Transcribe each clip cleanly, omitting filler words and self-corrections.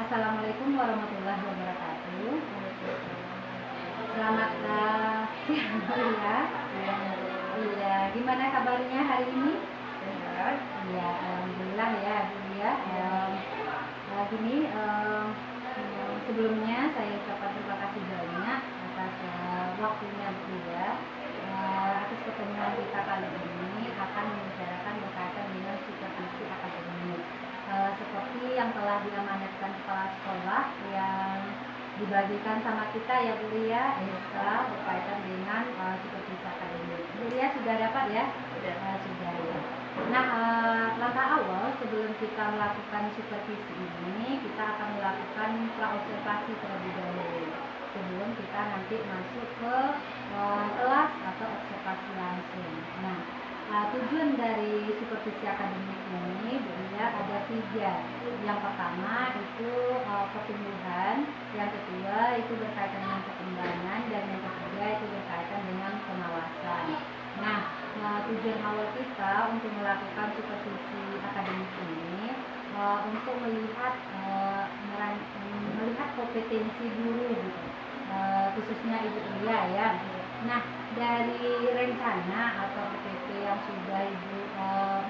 Assalamualaikum warahmatullahi wabarakatuh. Selamat siang ya. Iya, gimana kabarnya hari ini? Sehat. Iya, alhamdulillah ya, Bu ya. Gini, sebelumnya saya ucapkan terima kasih banyak atas waktunya Bu ya. Atas pertemuan kita kali ini akan membicarakan berkaitan dengan supervisi akademik. Seperti yang telah diamanatkan kepala sekolah yang dibagikan sama kita ya Bu Ria, berkaitan dengan supervisi akademik. Bu Ria sudah dapat ya? Sudah ya. Nah, langkah awal sebelum kita melakukan supervisi ini, kita akan melakukan praobservasi terlebih dahulu sebelum kita nanti masuk ke kelas atau observasi langsung. Nah, tujuan dari supervisi akademik ini sebenarnya ada 3. Yang pertama itu pertumbuhan, yang kedua itu berkaitan dengan perkembangan, dan yang ketiga itu berkaitan dengan pengawasan. Nah, tujuan awal kita untuk melakukan supervisi akademik ini untuk melihat kompetensi guru gitu. Khususnya Ibu Ria ya. Nah, dari rencana atau PPT yang sudah Ibu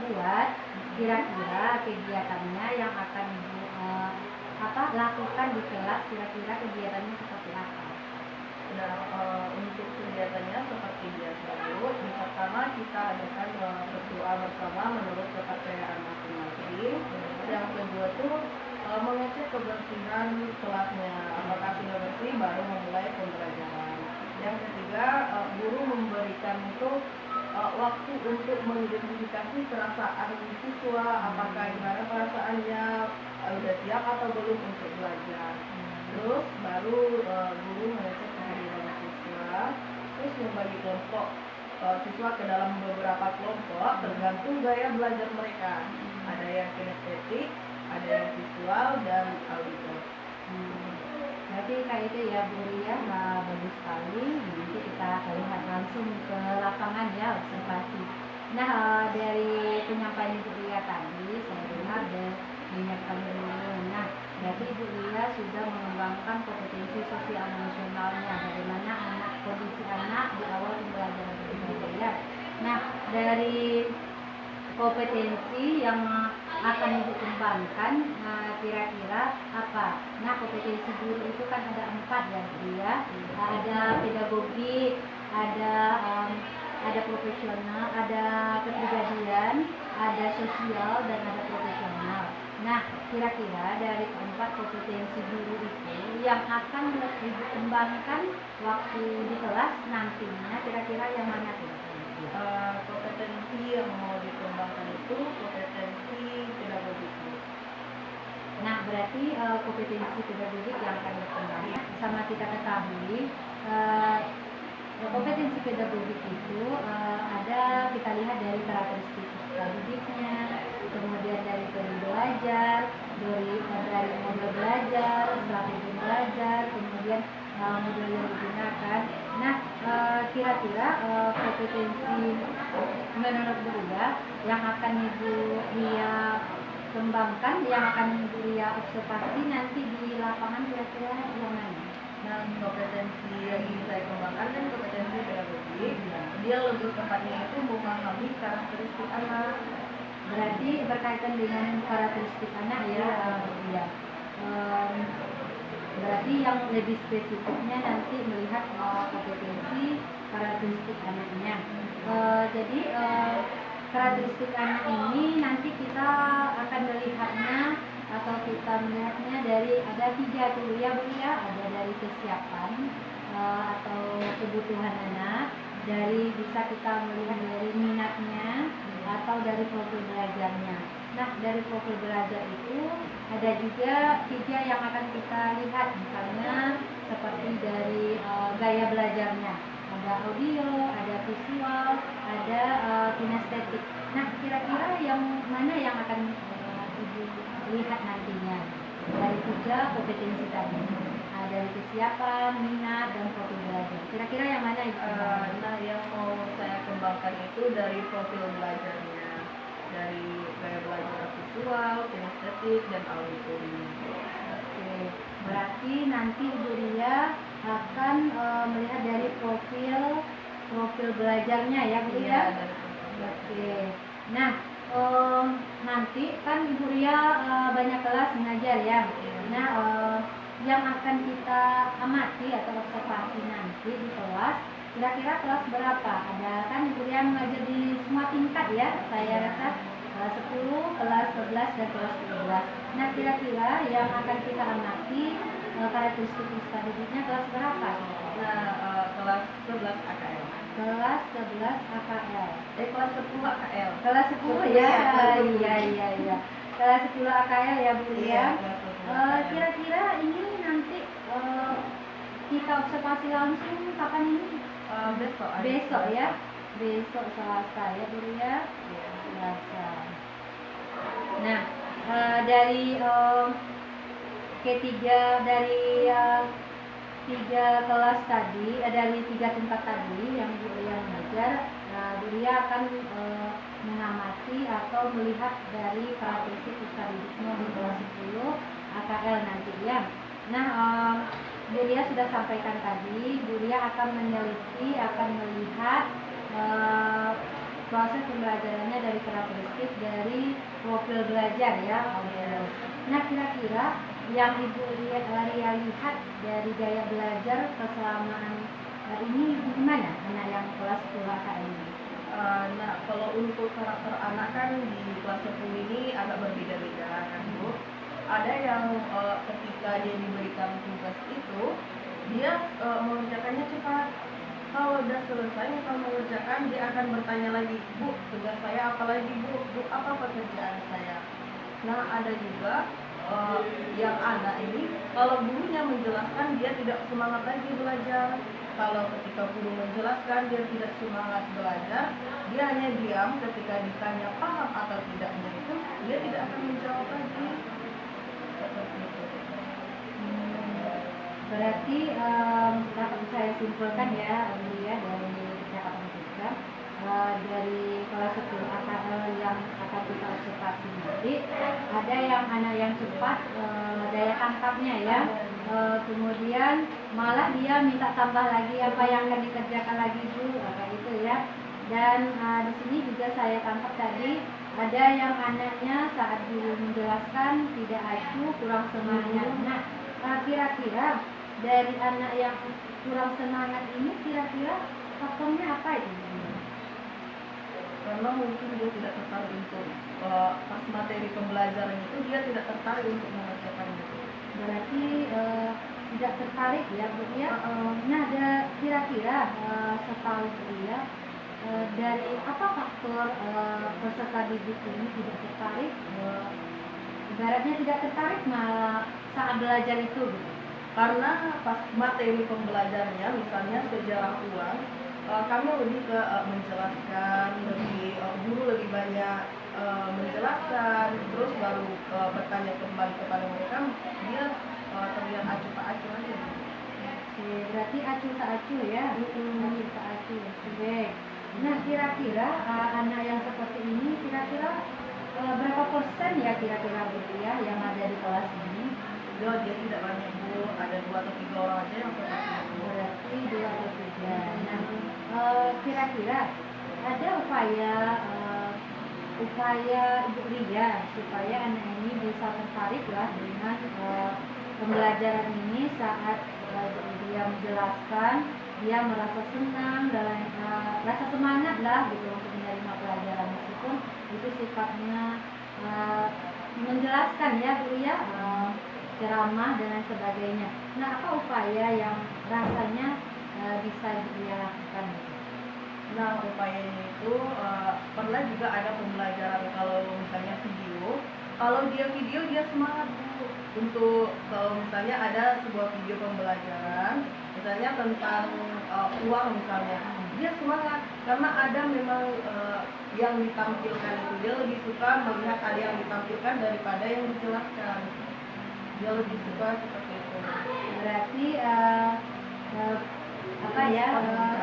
buat, kira-kira kegiatannya yang akan Ibu lakukan di kelas, kira-kira kegiatannya seperti apa? Nah, untuk kegiatannya seperti biasa Bu. Yang pertama kita adakan berdoa bersama menurut kepercayaan masing-masing. Yang kedua tuh mengecek kebersihan kelasnya, apakah sudah bersih baru memulai pembelajaran. Yang ketiga, guru memberikan itu waktu untuk mengidentifikasi perasaan siswa, apakah gimana perasaannya, sudah siap atau belum untuk belajar. Terus baru guru mengecek kehadiran siswa, terus membagi kelompok siswa ke dalam beberapa kelompok tergantung gaya belajar mereka. Ada yang kinestetik, ada yang visual, dan auditor. Berarti kayak itu ya Bu Ria, bagus sekali. Nanti kita lihat langsung ke lapangan ya, observasi. Nah, dari penyampaian Ibu Ria tadi saya dengar dan mengingatkan dulu. Nah, berarti Ibu Ria sudah mengembangkan kompetensi sosial emosionalnya, bagaimana kondisi anak di awal pembelajaran itu ya. Nah, dari kompetensi yang akan Ibu kembangkan kira-kira apa? Nah, kompetensi guru itu kan ada 4 ya Bu ya. Ada pedagogik, ada profesional, ada kepribadian, ada sosial, dan ada profesional. Nah, kira-kira dari keempat kompetensi guru itu yang akan Ibu kembangkan waktu di kelas nantinya, kira-kira yang mana tuh? Kompetensi yang mau dikembangkan itu kompetensi pedagogik. Nah, berarti kompetensi pedagogik yang akan dikembangkan. Sama kita ketahui, kompetensi pedagogik itu ada, kita lihat dari karakteristik didiknya, kemudian dari teori belajar, dari model belajar, strategi belajar, kemudian model yang digunakan. Nah, kira-kira kompetensi menurut Bu Ria yang akan Ibu Ria kembangkan, yang akan Ibu Ria observasi nanti di lapangan, kira-kira yang mana? Nah, kompetensi yang ingin saya kembangkan kan kompetensi pedagogik. Dia lebih tepatnya itu memahami karakteristik anak. Berarti berkaitan dengan karakteristik anak ya, Bu Ria. Berarti yang lebih spesifiknya nanti melihat kompetensi karakteristik anaknya. Jadi karakteristik anak ini nanti kita akan melihatnya atau kita melihatnya dari ada 3 tuh ya Bu ya. Ada dari kesiapan atau kebutuhan anak, dari bisa kita melihat dari minatnya, atau dari profil belajarnya. Nah, dari profil belajar itu ada juga 3 yang akan kita lihat, misalnya seperti dari gaya belajarnya, ada audio, ada visual, ada kinestetik. Nah, kira-kira yang mana yang akan Ibu lihat nantinya dari 3 kompetensi tadi? Dari kesiapan, minat, dan profil belajar. Kira-kira yang mana itu? Nah, yang mau saya kembangkan itu dari profil belajarnya, dari gaya belajar visual, kinestetik, dan auditori. Oke, Berarti nanti Ibu Ria akan melihat dari profil belajarnya ya Bu Iya, ya. dari profil. Oke. Nah, nanti kan Ibu Ria banyak kelas mengajar ya. Nah, yang akan kita amati atau observasi nanti di kelas, kira-kira kelas berapa? Ada kan Ibu Ria mengajar di semua tingkat ya. Saya rasa kelas 10, kelas 11 dan kelas 12. Nah, kira-kira yang akan kita amati karakteristik didiknya kelas berapa? Nah, kelas 11 AKL. Kelas 11 AKL. Kelas 10 AKL. Kelas 10 10 ya. ya, kelas 10. Iya. Kelas 10 AKL ya Bu Iya, ya. kelas 10 AKL. Kira-kira ini nanti kita observasi langsung kapan ini? Besok. Besok ya. Besok Selasa ya Bu ya. Iya. Selasa. Nah, dari ketiga dari tiga kelas tadi, dari 3 tingkat tadi yang Bu Ria mengajar, Bu Ria akan mengamati atau melihat dari karakteristik peserta didiknya di kelas 10 AKL nanti ya. Nah, Bu Ria sudah sampaikan tadi, Bu Ria akan meneliti, akan melihat proses pembelajarannya dari karakteristik dari profil belajar ya. Nah, kira-kira yang Ibu Ria lihat dari gaya belajar keselamahan ini gimana anak yang kelas 10 AKL ini? Nah, kalau untuk karakter anak kan di kelas 10 ini agak berbeda-beda kan Bu. Ada yang ketika dia diberikan tugas itu, dia mengerjakannya cepat. Kalau udah selesai misal mengerjakan, dia akan bertanya lagi, Bu, tugas saya apa lagi Bu? Bu, apa pekerjaan saya? Nah, ada juga yang anak ini, kalau gurunya menjelaskan, dia tidak semangat lagi belajar. Kalau ketika guru menjelaskan, dia tidak semangat belajar, dia hanya diam ketika ditanya paham atau tidaknya itu, dia tidak akan menjawab lagi. Seperti itu. Berarti dapat saya simpulkan ya, dari percakapan kita, dari kelas 10 AKL yang akan kita observasi nanti, ada yang anak yang cepat daya tangkapnya ya, kemudian malah dia minta tambah lagi apa yang akan dikerjakan lagi Bu, kayak itu ya. Dan di sini juga saya tangkap tadi ada yang anaknya saat guru menjelaskan tidak acuh, kurang semangat. Nah, kira-kira dari anak yang kurang semangat ini kira-kira faktornya apa itu? Karena mungkin dia tidak tertarik untuk pas materi pembelajaran itu, dia tidak tertarik untuk mengerjakan itu. Berarti tidak tertarik ya Bu ya. Nah, kira-kira setahu Bu ya, dari apa faktor peserta didik ini tidak tertarik? Ibaratnya tidak tertarik malah saat belajar itu gitu. Karena pas materi pembelajarannya, misalnya sejarah uang, kami lebih ke menjelaskan, guru lebih banyak menjelaskan, terus baru bertanya kembali kepada mereka, dia terlihat acuh tak acuh aja. Oke, berarti acuh tak acuh ya. Acuh tak acuh. Oke. Nah, kira-kira anak yang seperti ini kira-kira berapa persen ya kira-kira Bu ya yang ada di kelas ini? Dia tidak banyak Bu, ada 2 atau 3 orang aja yang seperti itu. Berarti 2 atau 3. Nah, kira-kira ada upaya Ibu Ria supaya anak ini bisa tertarik lah dengan pembelajaran ini saat dia menjelaskan, dia merasa senang dan rasa semangat lah gitu untuk menerima pelajaran meskipun itu sifatnya menjelaskan ya Bu ya, ceramah dan lain sebagainya. Nah, apa upaya yang rasanya bisa dia lakukan? Nah, upayanya itu pernah juga ada pembelajaran kalau misalnya video. Kalau dia video, dia semangat Bu. Untuk kalau misalnya ada sebuah video pembelajaran, misalnya tentang uang misalnya, dia semangat karena ada memang yang ditampilkan itu, dia lebih suka melihat ada yang ditampilkan daripada yang dijelaskan. Dia lebih suka seperti itu. Berarti apa ya,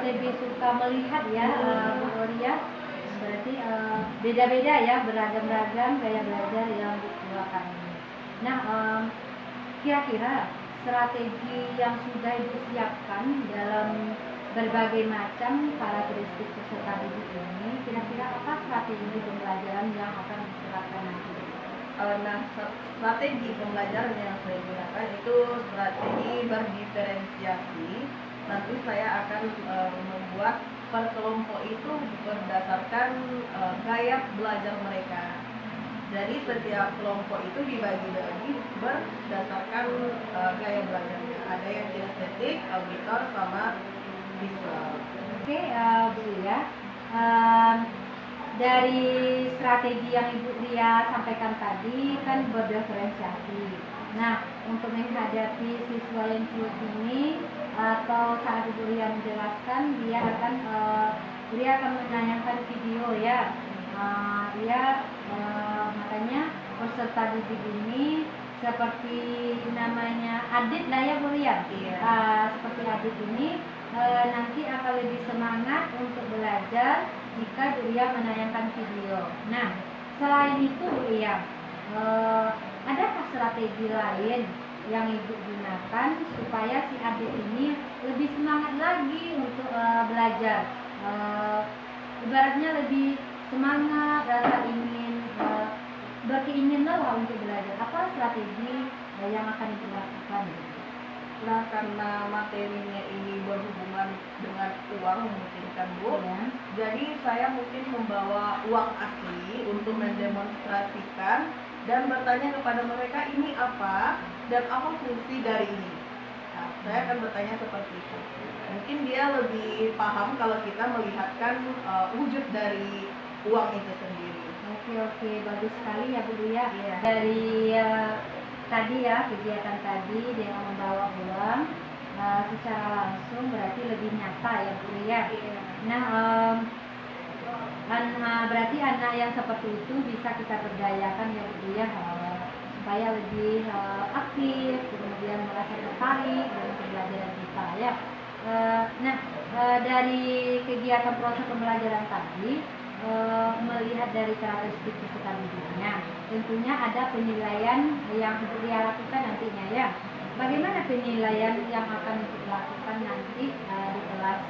lebih suka melihat ya Bu Ria. Berarti beda-beda ya, beragam-ragam gaya belajar yang dikeluarkan ini. Nah, kira-kira strategi yang sudah Ibu siapkan dalam berbagai macam karakteristik peserta didik ini, kira-kira apa strategi pembelajaran yang akan diterapkan nanti? Nah, strategi pembelajaran yang saya gunakan itu strategi berdiferensiasi. Nanti saya akan membuat per kelompok itu berdasarkan gaya belajar mereka. Jadi setiap kelompok itu dibagi-bagi berdasarkan gaya belajarnya. Ada yang kinestetik, auditor, sama visual. Oke, Bu ya. Dari strategi yang Ibu Ria sampaikan tadi kan berdiferensiasi. Nah, untuk menghadapi siswa yang cuek ini atau saat Ibu Ria menjelaskan, dia akan menayangkan video ya. Makanya peserta didik ini seperti namanya Adit lah ya Bu Ria. Iya. Seperti Adit ini nanti akan lebih semangat untuk belajar jika Bu Ria menayangkan video. Nah, selain itu Bu Ria, adakah strategi lain yang Ibu gunakan supaya si Adit ini lebih semangat lagi untuk belajar? Ibaratnya lebih semangat, rasa ingin berkeinginan lah untuk belajar. Apa strategi yang akan Ibu lakukan? Nah, karena materinya ini berhubungan dengan uang memungkinkan Bu, Ya. jadi saya mungkin membawa uang asli untuk mendemonstrasikan dan bertanya kepada mereka ini apa dan apa fungsi dari ini. Nah, saya akan bertanya seperti itu. Mungkin dia lebih paham kalau kita melihatkan wujud dari uang itu sendiri. Oke, bagus sekali ya Bu Ria. Iya. Dari tadi ya, kegiatan tadi dengan membawa uang secara langsung berarti lebih nyata ya Bu Ria. Iya. Nah, berarti anak yang seperti itu bisa kita berdayakan ya Bu Ria, supaya lebih aktif, kemudian merasa tertarik dengan pembelajaran kita ya. Dari kegiatan proses pembelajaran tadi, melihat dari karakteristik peserta didiknya, tentunya ada penilaian yang Ibu Ria lakukan nantinya ya. Bagaimana penilaian yang akan Ibu lakukan nanti di kelas?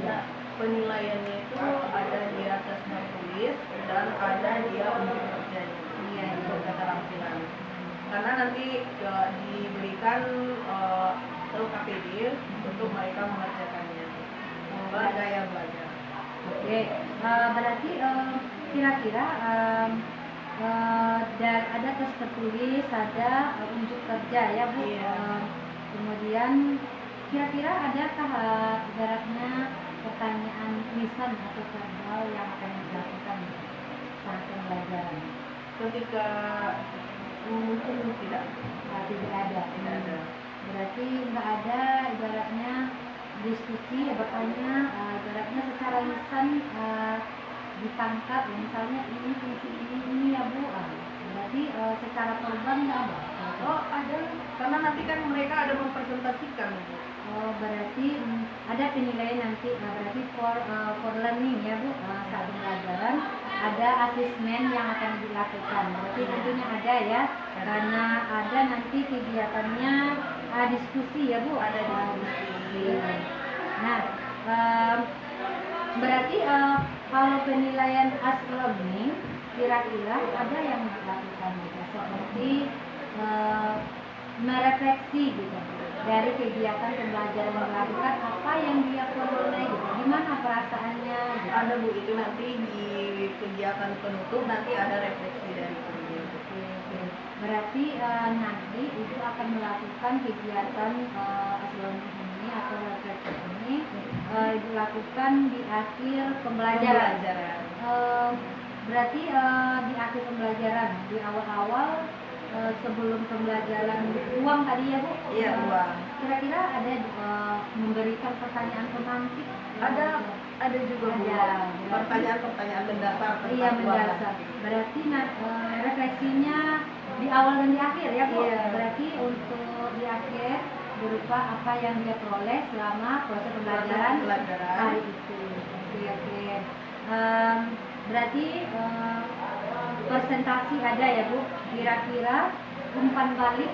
Nah, penilaiannya itu ada di atas tertulis dan ada dia untuk kerjanya. Iya, untuk keterampilan. Karena nanti diberikan LKPD untuk mereka mengerjakannya. Bergaya belajar. Oke, berarti kira-kira ada tes tertulis, ada unjuk kerja ya Bu. Iya. Kemudian kira-kira adakah ibaratnya pertanyaan tulisan atau verbal yang akan dilakukan saat pembelajaran? Ketika mungkin tidak Tidak ada. tidak ada. Berarti nggak ada ibaratnya diskusi ya, bertanya ibaratnya secara lisan ditangkap ya, misalnya ini fungsi ini ya Bu. Berarti secara verbal nggak ada. Oh ada, karena nanti kan mereka ada mempresentasikan. Berarti ada penilaian nanti, berarti for learning ya Bu, saat pembelajaran ada asesmen yang akan dilakukan. Berarti tentunya ada ya, karena ada nanti kegiatannya diskusi ya Bu. Ada diskusi. Nah, berarti kalau penilaian as learning kira-kira ada yang dilakukan gitu, seperti merefleksi gitu dari kegiatan pembelajaran yang dilakukan, apa yang dia peroleh gitu, gimana perasaannya gitu. Ada Bu, itu nanti di kegiatan penutup nanti ada refleksi dari kemudian. Oke. Berarti nanti Ibu akan melakukan kegiatan learning ini atau refleksi ini Ibu lakukan di akhir pembelajaran. Berarti di akhir pembelajaran, di awal-awal sebelum pembelajaran uang tadi ya Bu? Iya, uang. Kira-kira ada memberikan pertanyaan pemantik? Ada juga Bu. Ada. Pertanyaan mendasar tentang Iya, uang. mendasar. Berarti refleksinya di awal dan di akhir ya Bu? Iya. Berarti untuk di akhir berupa apa yang dia peroleh selama proses pembelajaran hari itu. Oke. Berarti presentasi ada ya Bu? Kira-kira umpan balik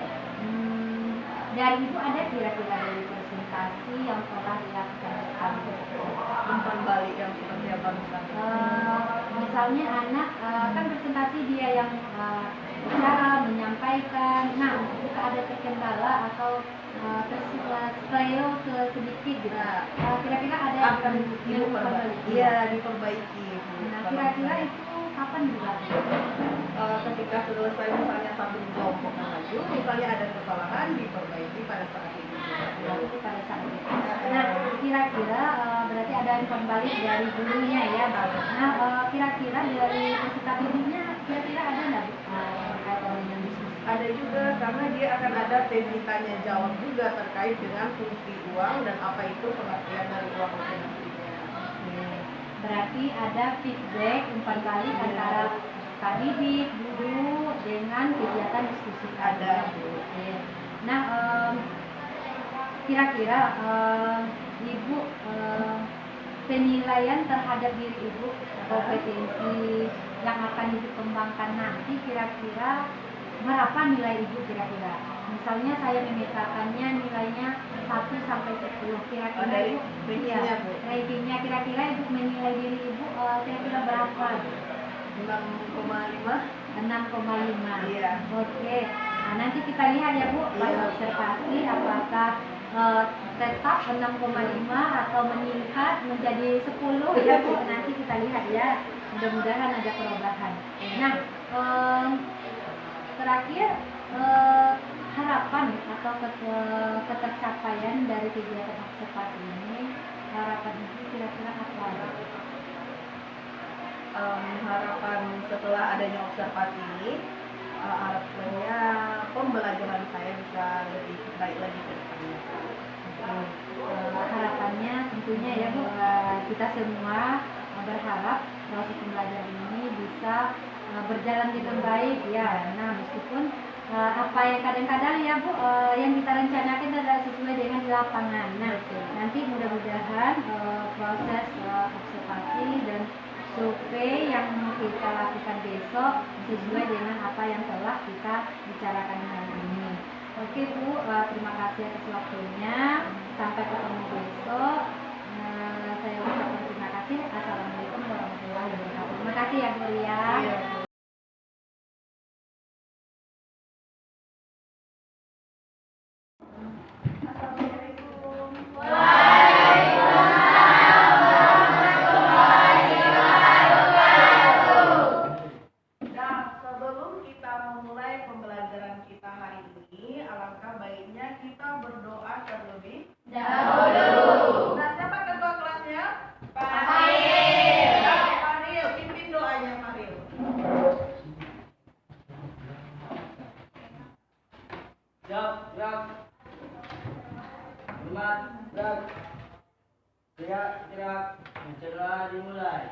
Dari ibu ada kira-kira dari presentasi yang telah dilakukan Umpan balik yang seperti apa misalnya? Misalnya anak kan presentasi dia yang bicara, menyampaikan. Nah, jika ada terkendala atau terseleo sedikit gitu, kira-kira ada Akan yang diperbaiki. Iya, diperbaiki. Nah, kira-kira itu kapan dilakukan? Ketika selesai misalnya satu kelompok maju, misalnya ada kesalahan diperbaiki pada saat itu. Itu pada saat itu. Nah, kira-kira berarti ada umpan balik dari gurunya ya. Nah, kira-kira dari peserta didiknya kira-kira ada nggak berkaitan dengan diskusi? Ada juga, karena dia akan ada sesi tanya jawab juga terkait dengan fungsi uang dan apa itu pengertian dari uang itu nantinya. Berarti ada feedback umpan balik antara peserta didik, guru dengan kegiatan diskusi Ada. Nah, kira-kira ibu penilaian terhadap diri ibu, kompetensi yang akan ibu kembangkan nanti, kira-kira berapa nilai ibu kira-kira? Misalnya saya memetakannya nilainya 1 sampai 10, kira-kira dari ibu rankingnya, Bu. ratingnya kira-kira ibu menilai diri ibu kira-kira berapa? 6,5. 6,5. Iya. Oke. Nah, nanti kita lihat ya Bu, pas Iya. observasi apakah tetap 6,5 atau meningkat menjadi 10 ya Bu. Nanti kita lihat ya. Mudah-mudahan ada perubahan. Nah, terakhir harapan atau ketercapaian dari kegiatan observasi ini, harapan ibu kira-kira apa? Harapan setelah adanya observasi ini, harapannya pembelajaran saya bisa lebih baik lagi ke depannya. Harapannya tentunya ya Bu, kita semua berharap proses pembelajaran ini bisa berjalan dengan baik ya. Nah, meskipun apa yang kadang-kadang ya Bu, yang kita rencanakan adalah sesuai dengan di lapangan. Nah, nanti mudah-mudahan proses observasi dan survei yang kita lakukan besok sesuai dengan apa yang telah kita bicarakan hari ini. Oke Bu, terima kasih atas waktunya. Sampai ketemu besok. Saya ucapkan terima kasih. Assalamualaikum warahmatullahi wabarakatuh. Terima kasih ya Bu ya. Iya. Nah, sebelum kita memulai pembelajaran kita hari ini, alangkah baiknya kita berdoa terlebih dahulu. Nah, siapa ketua kelasnya? Pak Faril. Nah, Faril, pimpin doanya Faril. Siap. Hormat, gerak. Teriak. Acara dimulai.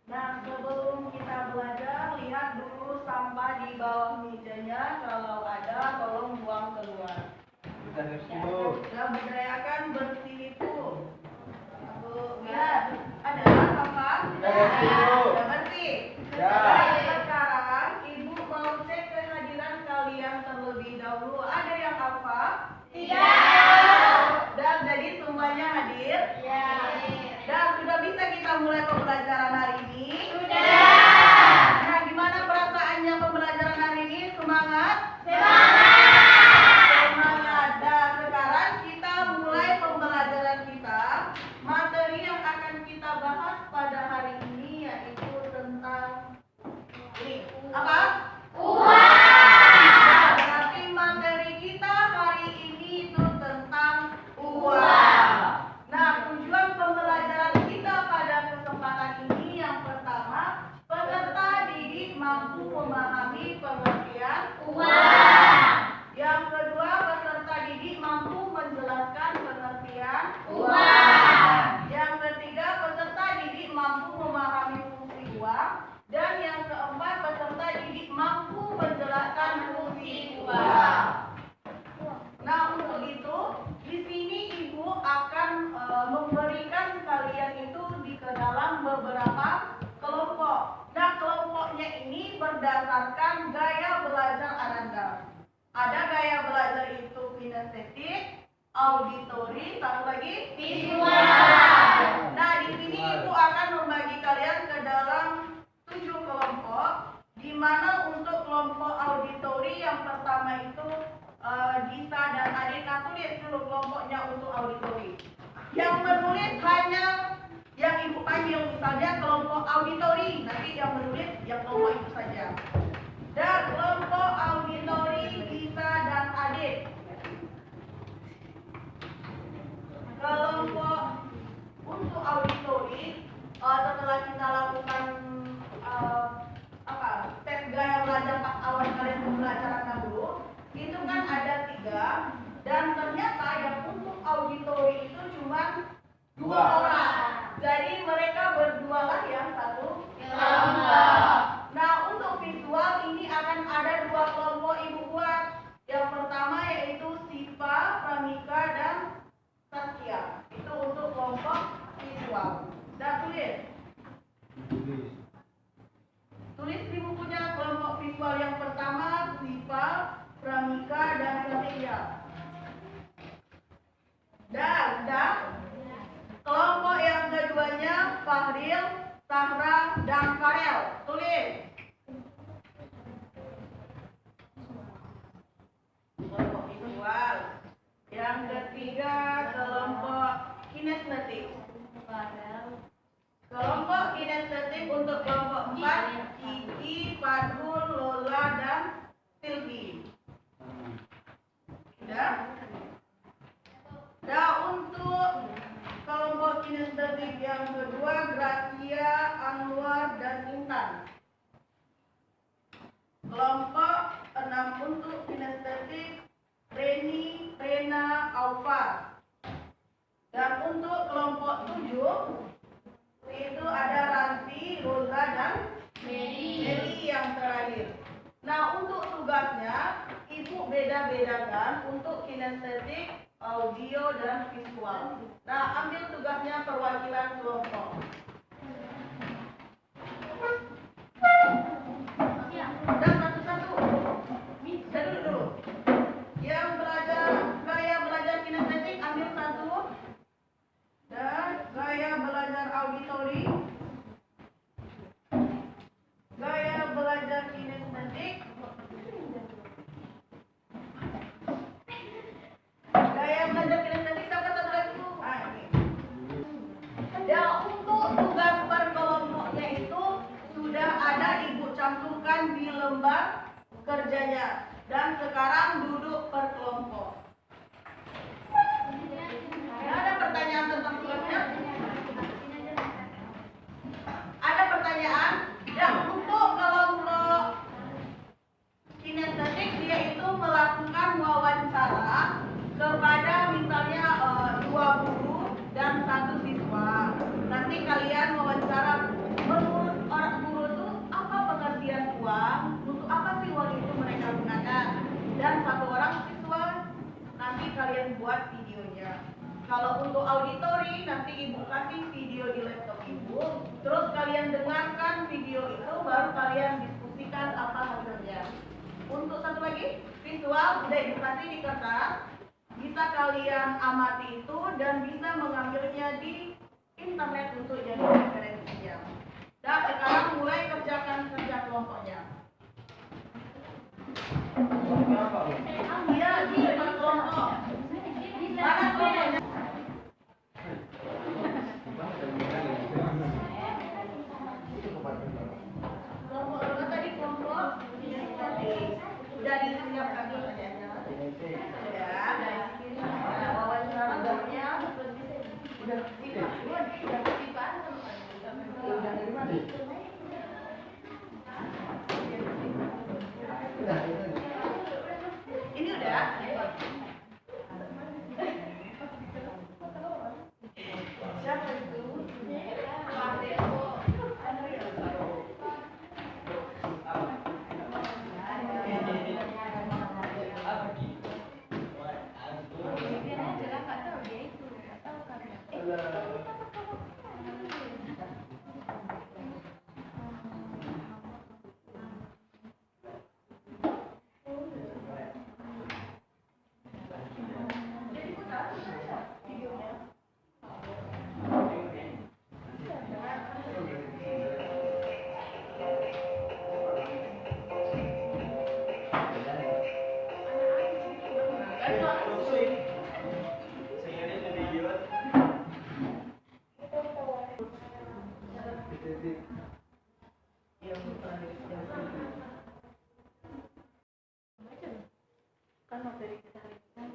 Nah, sebelum kita belajar, lihat dulu sampah di bawah mejanya. Kalau ada, tolong buang keluar. Ya, budayakan bersih itu. Bu, lihat, ada sampah? Sudah bersih. Ya. Baik, sekarang Ibu mau cek kehadiran kalian terlebih dahulu. Ada yang hafal? Tidak. Dan jadi semuanya hadir? Dan sudah bisa kita mulai pembelajaran hari ini? Sudah. auditori, satu lagi Visual. Nah, di sini Ibu akan membagi kalian ke dalam 7 kelompok, di mana untuk kelompok auditori yang pertama itu Gisa dan Adika tulis dulu kelompoknya untuk auditori. Yang menulis hanya yang Ibu panggil, misalnya kelompok auditori, nanti yang menulis yang kelompok itu saja. Dan kelompok auditori Gisa dan Adik. Kelompok untuk auditori setelah kita lakukan tes gaya belajar pas awal kalian pembelajaran dulu, itu kan ada 3 dan ternyata yang untuk auditori itu cuma 2 orang. Jadi mereka berdua lah yang satu kelompok. Nah, untuk visual ini akan ada 2 kelompok Ibu buat. Yang pertama yaitu Siva, Pramika dan Saskia. Itu untuk kelompok visual. Dan tulis di bukunya kelompok visual yang pertama Siva, Pramika dan Saskia. Dan kelompok yang keduanya Fahril, Sahra dan Karel. Tulis. Kelompok visual. Yang ketiga kelompok kinestetik. Kelompok kinestetik untuk kelompok 4 Kiki, Padul, Lola dan Silvi. Sudah? Nah, untuk kelompok kinestetik yang kedua Gracia, Anwar dan Intan. Kelompok 6 untuk kinestetik Reni, Rena, Aufa. Dan untuk kelompok 7 itu ada Ranti, Rosa dan Meli yang terakhir. Nah, untuk tugasnya Ibu beda-bedakan untuk kinestetik, audio dan visual. Nah, ambil tugasnya perwakilan kelompok. Dan satu-satu. Dulu. Yang gaya belajar kinestetik ambil 1. Dan gaya belajar auditori. Gaya belajar kinestetik. Gaya belajar kinestetik sampai satu lagi. Ini. Ya, untuk tugas per kelompoknya itu sudah ada Ibu cantumkan di lembar kerjanya. Dan sekarang duduk per kelompok. Ada pertanyaan tentang tugasnya? Ada pertanyaan? Ya, untuk kelompok kinestetik dia itu melakukan wawancara kepada misalnya 2 guru dan 1 siswa. Nanti kalian wawancara menurut orang guru itu apa pengertian uang, untuk apa sih uang itu mereka gunakan, dan 1 orang siswa nanti kalian buat videonya. Kalau untuk auditori nanti Ibu kasih video di laptop Ibu, terus kalian dengarkan video itu, baru kalian diskusikan apa hasilnya. Untuk satu lagi visual udah Ibu kasih di kertas, bisa kalian amati itu dan bisa mengambilnya di internet untuk jadi referensinya. Dan sekarang mulai kerjakan kerja kelompoknya. Iya, di kelompok. Mana kelompoknya? Kelompok dulu tadi kelompok udah disiapkan pertanyaannya. Ya. Wawancara gambarnya udah ini udah. Siapa itu? yang terakhir yang kedua. Kan materi kita hari ini kan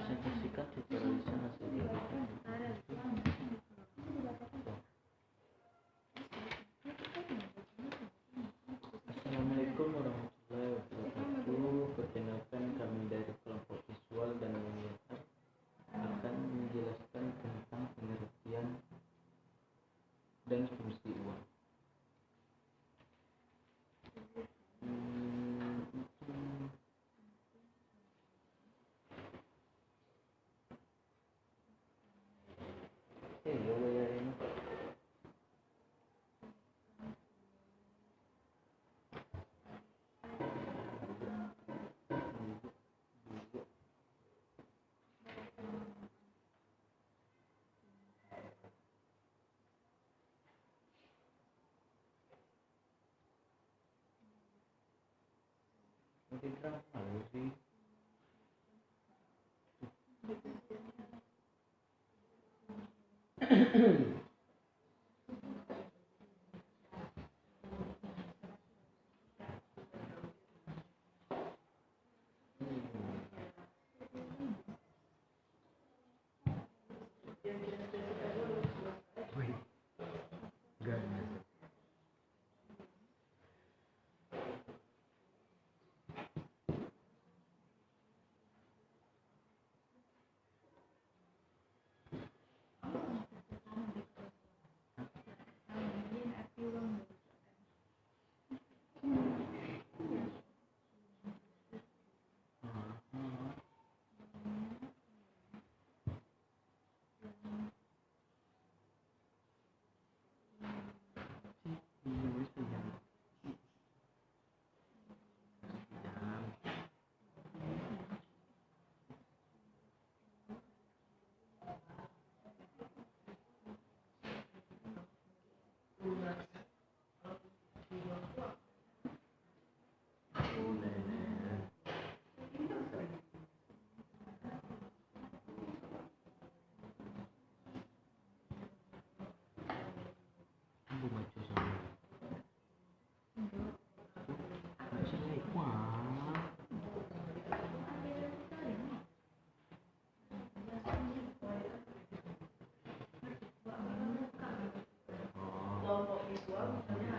presentasikan tutorialisasi hasil Assalamualaikum warahmatullahi wabarakatuh. Perkenalkan, kami dari kelompok visual dan menyiar akan menjelaskan tentang pengertian dan fungsi uang. Mungkin terlalu sih. kelompok visual misalnya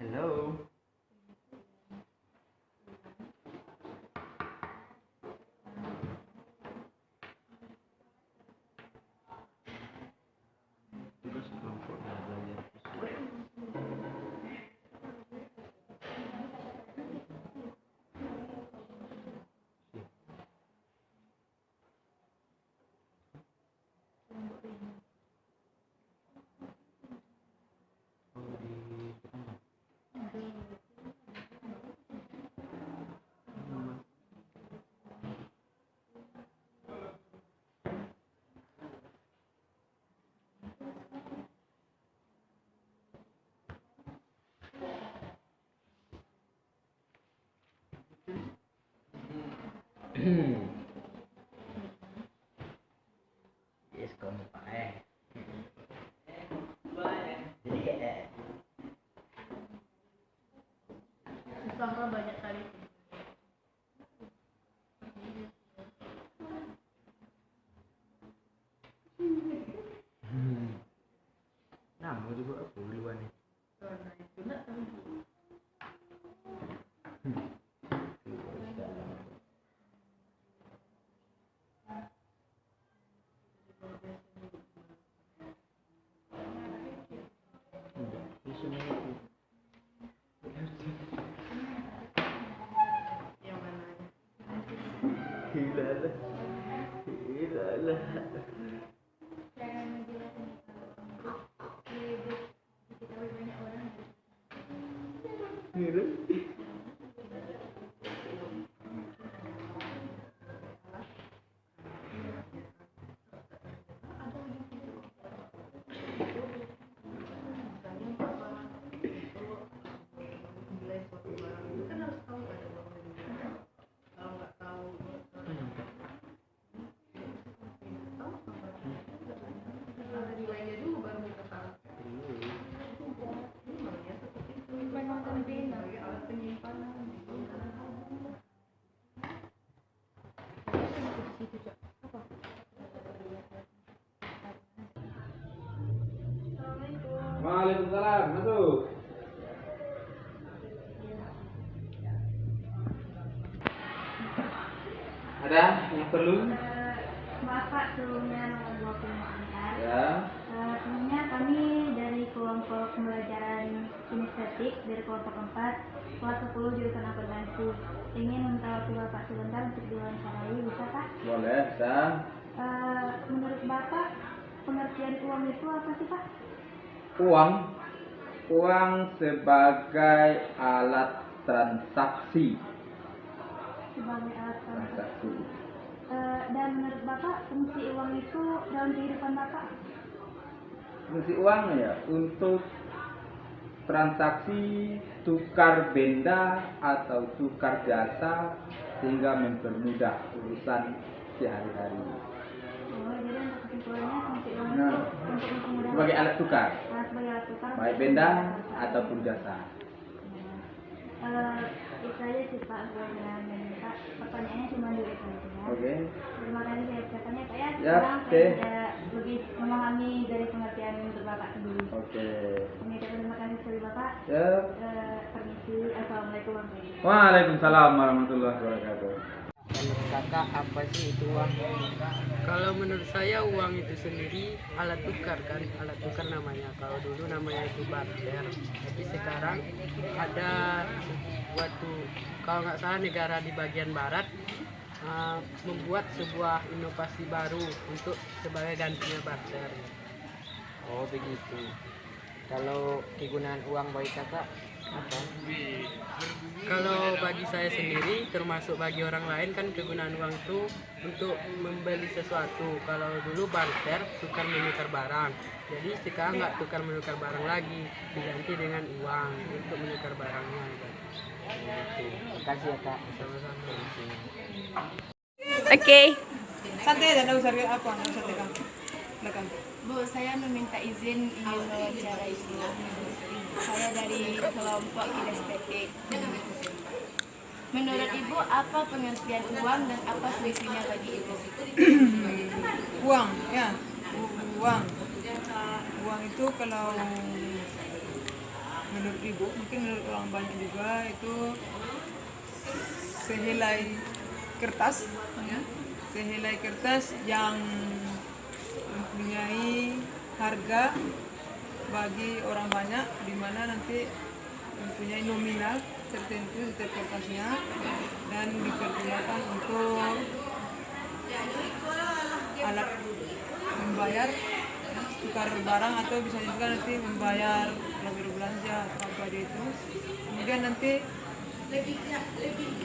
Hello. Terus kelompok belajar visual. Yes, kamu Pak. Susah banyak kali. Nama juga apa duluan nih? Nah itu nak tahu. Yang mana? Gila lah. Jangan menjelaskan diketahui banyak orang. Gila. Nilai suatu barang itu kan harus tahu ada uangnya. Kalau nggak tahu, ada nilainya dulu baru kita tahu. Memangnya seperti itu. Memang penting. Sebagai alat penyimpanan. Waalaikumsalam, masuk. Ada yang perlu? Maaf Pak, sebelumnya nomor 25 antar. Ya. Sebelumnya kami dari kelompok pembelajaran kinestetik dari kelompok 4 kelas 10 jurusan akuntansi ingin minta waktu Bapak sebentar untuk diwawancarai, bisa Pak? Boleh, bisa. Menurut Bapak pengertian uang itu apa sih Pak? Uang sebagai alat transaksi. Sebagai alat transaksi. Transaksi. Dan menurut Bapak fungsi uang itu dalam kehidupan Bapak? Fungsi uang ya untuk transaksi tukar benda atau tukar jasa sehingga mempermudah urusan sehari-hari. Oh, jadi untuk kesimpulannya fungsi uang Nah, itu untuk mempermudah sebagai alat tukar, sebagai alat tukar baik benda ataupun jasa. Itu aja sih Pak, saya minta pertanyaannya cuma dulu itu aja. Oke. Terima kasih saya ucapkannya Pak ya. Ya, Sekarang oke. saya sudah lebih memahami dari pengertian untuk Bapak sendiri. Oke. Kami ucapkan terima kasih sekali Bapak. Ya. Permisi. Assalamualaikum warahmatullahi wabarakatuh. Waalaikumsalam warahmatullahi wabarakatuh. Menurut kakak apa sih itu uang? Kalau menurut saya uang itu sendiri alat tukar kan, alat tukar namanya. Kalau dulu namanya itu barter, tapi sekarang ada suatu, kalau nggak salah negara di bagian barat membuat sebuah inovasi baru untuk sebagai gantinya barter. Oh begitu. Kalau kegunaan uang bagi kakak apa? Kalau bagi saya sendiri, termasuk bagi orang lain kan kegunaan uang itu untuk membeli sesuatu. Kalau dulu barter, tukar menukar barang. Jadi sekarang nggak tukar menukar barang lagi, diganti dengan uang untuk menukar barangnya. Begitu. Makasih ya kak. Sama-sama. Oke. Santai aja, nggak usah apa, nggak usah tegang. Belakang. Bu, saya meminta izin ingin wawancara Ibu. Saya dari kelompok kinestetik. Menurut Ibu, apa pengertian uang dan apa fungsinya bagi Ibu? Uang, ya. Uang. Uang itu kalau menurut ibu, mungkin menurut orang banyak juga itu sehelai kertas yang mempunyai harga bagi orang banyak, di mana nanti mempunyai nominal tertentu di setiap kertasnya dan dipergunakan untuk alat membayar tukar barang atau bisa juga nanti membayar kalau berbelanja atau apa dia itu. Kemudian nanti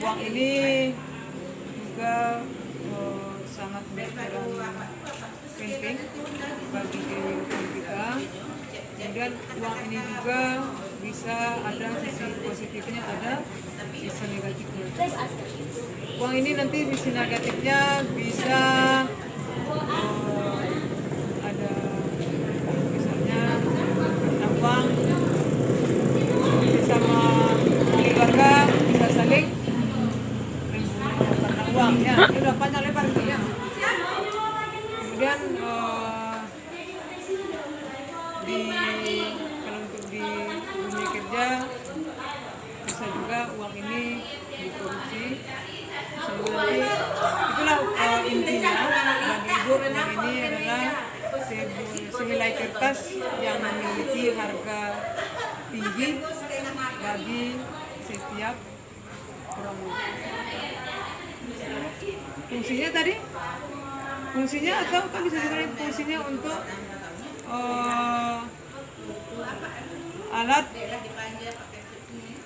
uang ini juga sangat berperan penting bagi kehidupan kita. Kemudian uang ini juga bisa ada sisi positifnya, ada sisi negatifnya. uang ini nanti misi negatifnya bisa ada misalnya uang sama keluarga bisa saling karena uang ya itu udah panjang lebar itu ya. Kemudian kalau untuk di dunia kerja bisa juga uang ini dikorupsi. Nanti itulah intinya bagi ibu uang ini adalah sehelai kertas yang memiliki harga tinggi bagi setiap orang. Fungsinya tadi? Fungsinya atau kan bisa dikatakan fungsinya untuk alat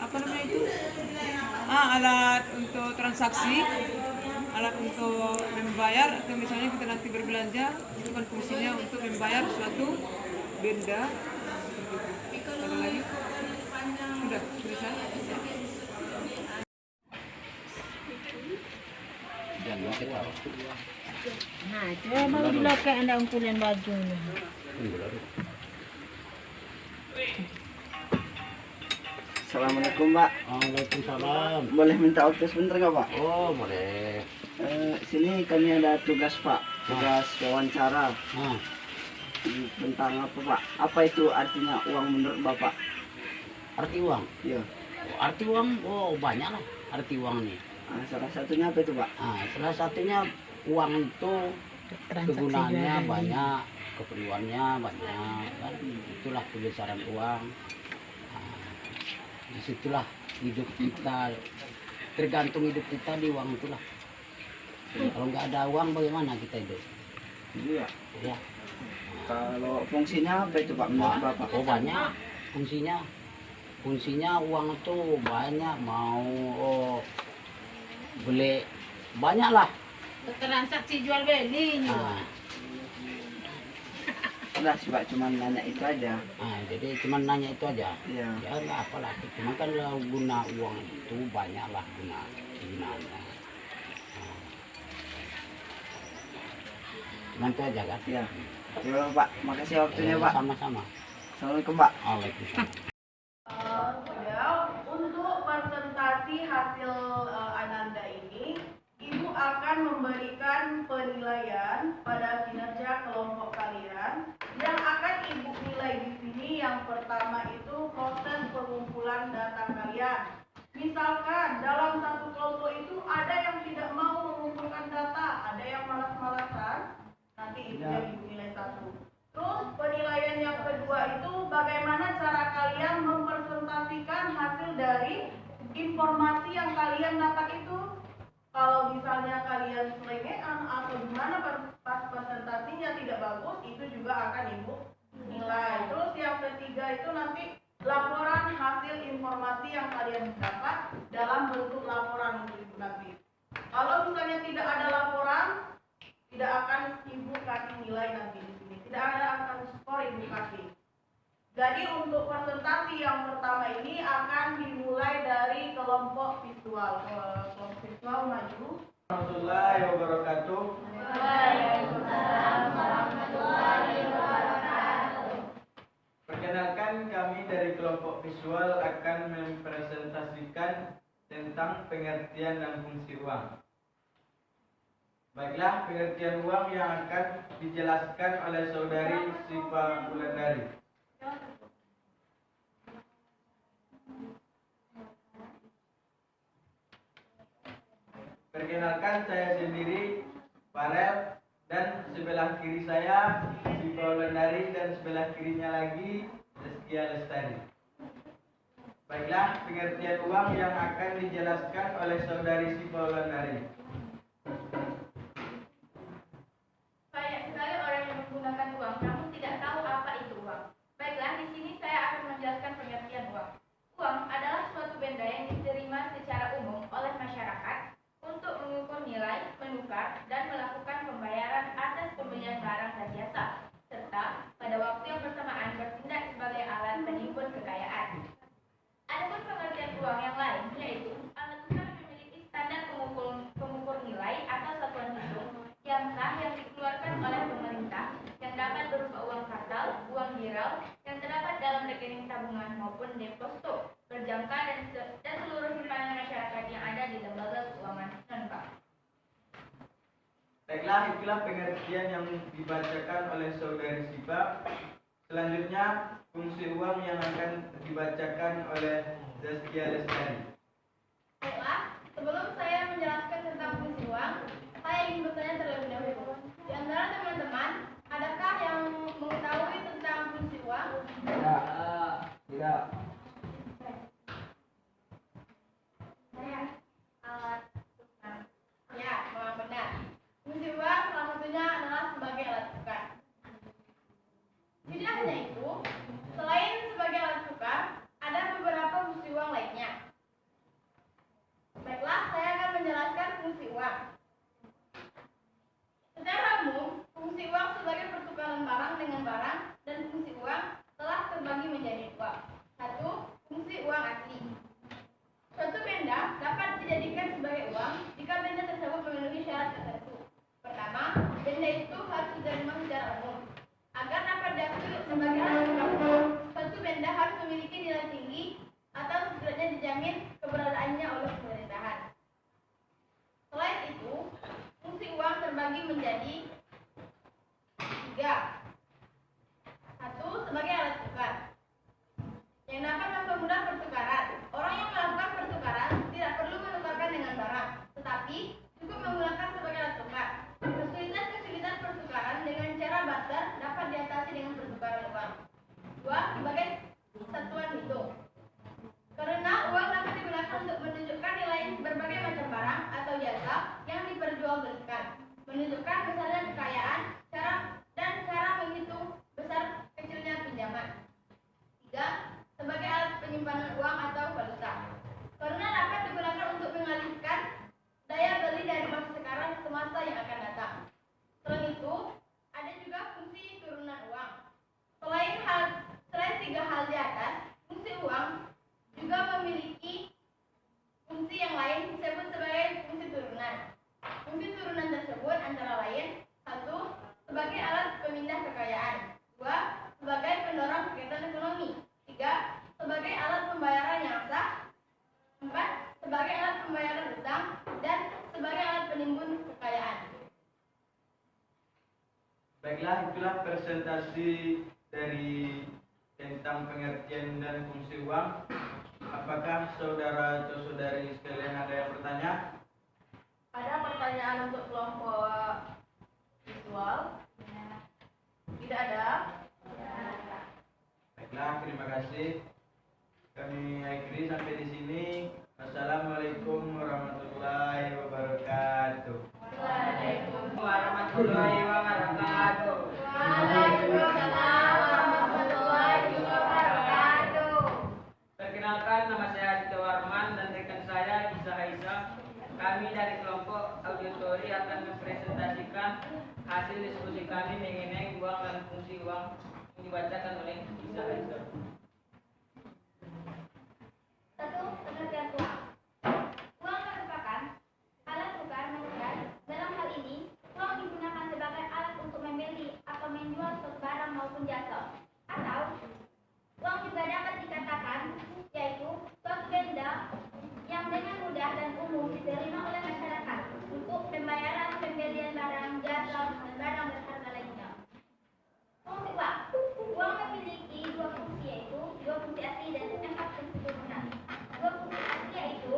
apa namanya itu? Alat untuk transaksi, alat untuk membayar atau misalnya kita nanti berbelanja itu kan fungsinya untuk membayar suatu benda. Ada lagi? Sudah selesai. Nah, coba dulu kayak anda umpulan baju nih. Assalamualaikum Pak. Waalaikumsalam. Boleh minta waktu sebentar nggak Pak? Oh, boleh. Sini kami ada tugas Pak, tugas wawancara Nah, tentang apa Pak? Apa itu artinya uang menurut Bapak? arti uang. Iya. Arti uang, oh banyak lah arti uang nih. Salah satunya apa itu Pak? Salah satunya uang itu kegunaannya banyak, keperluannya banyak, kan? Itulah kebesaran uang. Disitulah hidup kita, tergantung hidup kita di uang itulah. Kalau nggak ada uang bagaimana kita hidup? Iya. Ya. Kalau fungsinya apa itu Pak menurut Bapak? Oh banyak fungsinya. Fungsinya uang itu banyak, mau beli banyak lah. Transaksi jual beli. Udah sih Pak, cuma nanya itu aja. Jadi cuma nanya itu aja. Iya. Ya nggak apalah. Cuma kan guna uang itu banyak lah gunaannya. Cuma itu aja kan. Iya. Ya Pak, makasih waktunya Pak. Sama-sama. Assalamualaikum Pak. Waalaikumsalam. Untuk presentasi hasil Ananda ini, Ibu akan memberikan penilaian pada kinerja kelompok kalian. Yang akan Ibu nilai di sini yang pertama itu proses pengumpulan data kalian. Misalkan dalam satu kelompok itu ada yang tidak mau mengumpulkan data, ada yang malas-malasan, nanti itu yang Ibu nilai satu. Terus penilaian yang kedua itu bagaimana cara kalian mempresentasikan hasil dari informasi yang kalian dapat itu. Kalau misalnya kalian selengean atau gimana pas presentasinya tidak bagus, itu juga akan Ibu nilai. Terus yang ketiga itu nanti laporan hasil informasi yang kalian dapat dalam bentuk laporan untuk Ibu nanti. Kalau misalnya tidak ada laporan, tidak akan Ibu kasih nilai nanti di sini. Tidak ada akan skor Ibu kasih. Jadi untuk presentasi yang pertama ini akan dimulai dari kelompok visual. Kelompok visual maju. Warahmatullahi wabarakatuh. Waalaikumsalam warahmatullahi wabarakatuh. Perkenalkan, kami dari kelompok visual akan mempresentasikan tentang pengertian dan fungsi uang. Baiklah, pengertian uang yang akan dijelaskan oleh saudari Siva Wulandari. Perkenalkan, saya sendiri Farel, dan sebelah kiri saya Siva Wulandari, dan sebelah kirinya lagi Zaskia Lestari. Baiklah, pengertian uang yang akan dijelaskan oleh saudari Siva Wulandari. Banyak sekali orang yang menggunakan uang, namun tidak tahu apa itu uang. Baiklah, di sini saya akan menjelaskan pengertian uang. Uang adalah suatu benda yang diterima secara umum oleh masyarakat untuk mengukur nilai, menukar, dan melakukan pembayaran atas pembelian barang dan jasa, serta pada waktu yang bersamaan bertindak sebagai alat penimbun kekayaan. Adapun pengertian uang yang lain, yaitu alat tukar memiliki standar pengukuran Baiklah, itulah pengertian yang dibacakan oleh saudari Sipa. Selanjutnya, fungsi uang yang akan dibacakan oleh Zaskia Lestari. Baiklah, sebelum saya menjelaskan tentang fungsi uang, saya ingin bertanya terlebih dahulu. Di antara teman-teman, adakah yang mengetahui tentang fungsi uang? Tidak. Alat tukar. Ya, memang benar. Fungsi uang salah satunya adalah sebagai alat tukar. Tidak hanya itu, selain sebagai alat tukar, ada beberapa fungsi uang lainnya. Baiklah, saya akan menjelaskan fungsi uang. Secara umum, fungsi uang sebagai pertukaran barang dengan barang dan fungsi uang telah terbagi menjadi dua. Satu, fungsi uang asli. Suatu benda dapat dijadikan sebagai uang jika benda tersebut memenuhi syarat tertentu. Pertama, benda itu harus diterima secara umum. Agar dapat diakui sebagai alat tukar uang, suatu benda harus memiliki nilai tinggi atau setidaknya dijamin keberadaannya oleh pemerintahan. Selain itu, fungsi uang terbagi menjadi tiga. Satu, sebagai alat tukar yang dapat mempermudah pertukaran. Orang yang melakukan pertukaran tidak perlu menukarkan dengan barang, tetapi cukup menggunakan sebagai alat tukar. Kesulitan pertukaran dengan cara barter dapat diatasi dengan pertukaran uang. Dua, sebagai satuan hitung. Karena uang dapat digunakan untuk menunjukkan nilai berbagai macam barang atau jasa yang diperjualbelikan, menunjukkan besarnya kekayaan, cara menghitung besar kecilnya pinjaman. Tiga, sebagai alat penyimpanan uang atau valuta. Karena dapat digunakan untuk mengalihkan daya beli dari masa sekarang ke masa yang akan datang. Selain itu, ada juga fungsi turunan uang. Selain tiga hal di atas, fungsi uang juga memiliki fungsi yang lain disebut sebagai fungsi turunan. Fungsi turunan tersebut antara lain: satu, sebagai alat pemindah kekayaan. Dua, sebagai pendorong kegiatan ekonomi. Tiga, sebagai alat pembayaran yang sah. Empat, sebagai alat pembayaran utang. Dan sebagai alat penimbun kekayaan. Baiklah, itulah presentasi dari tentang pengertian dan fungsi uang. Apakah saudara atau saudari sekalian ada yang bertanya? Ada pertanyaan untuk kelompok visual? Tidak ada? Baiklah, terima kasih. Kami akhiri sampai di sini. Assalamualaikum warahmatullahi wabarakatuh. Waalaikumsalam warahmatullahi wabarakatuh. Waalaikumsalam warahmatullahi wabarakatuh. Perkenalkan, nama saya Tito Warman dan rekan saya Isa Aisyah. Kami dari kelompok auditori akan mempresentasikan hasil diskusi kami mengenai uang dan fungsi uang yang dibacakan oleh Isa Aisyah. Satu, pengertian uang. Uang merupakan alat tukar menukar. Dalam hal ini, uang digunakan sebagai alat untuk membeli atau menjual suatu barang maupun jasa. Atau, uang juga dapat dikatakan yaitu suatu benda yang dengan mudah dan umum diterima oleh masyarakat untuk pembayaran pembelian barang, jasa, dan barang berharga lainnya. Fungsi uang. Uang memiliki dua fungsi, yaitu dua fungsi asli dan 4 fungsi turunan. Dua fungsi asli yaitu: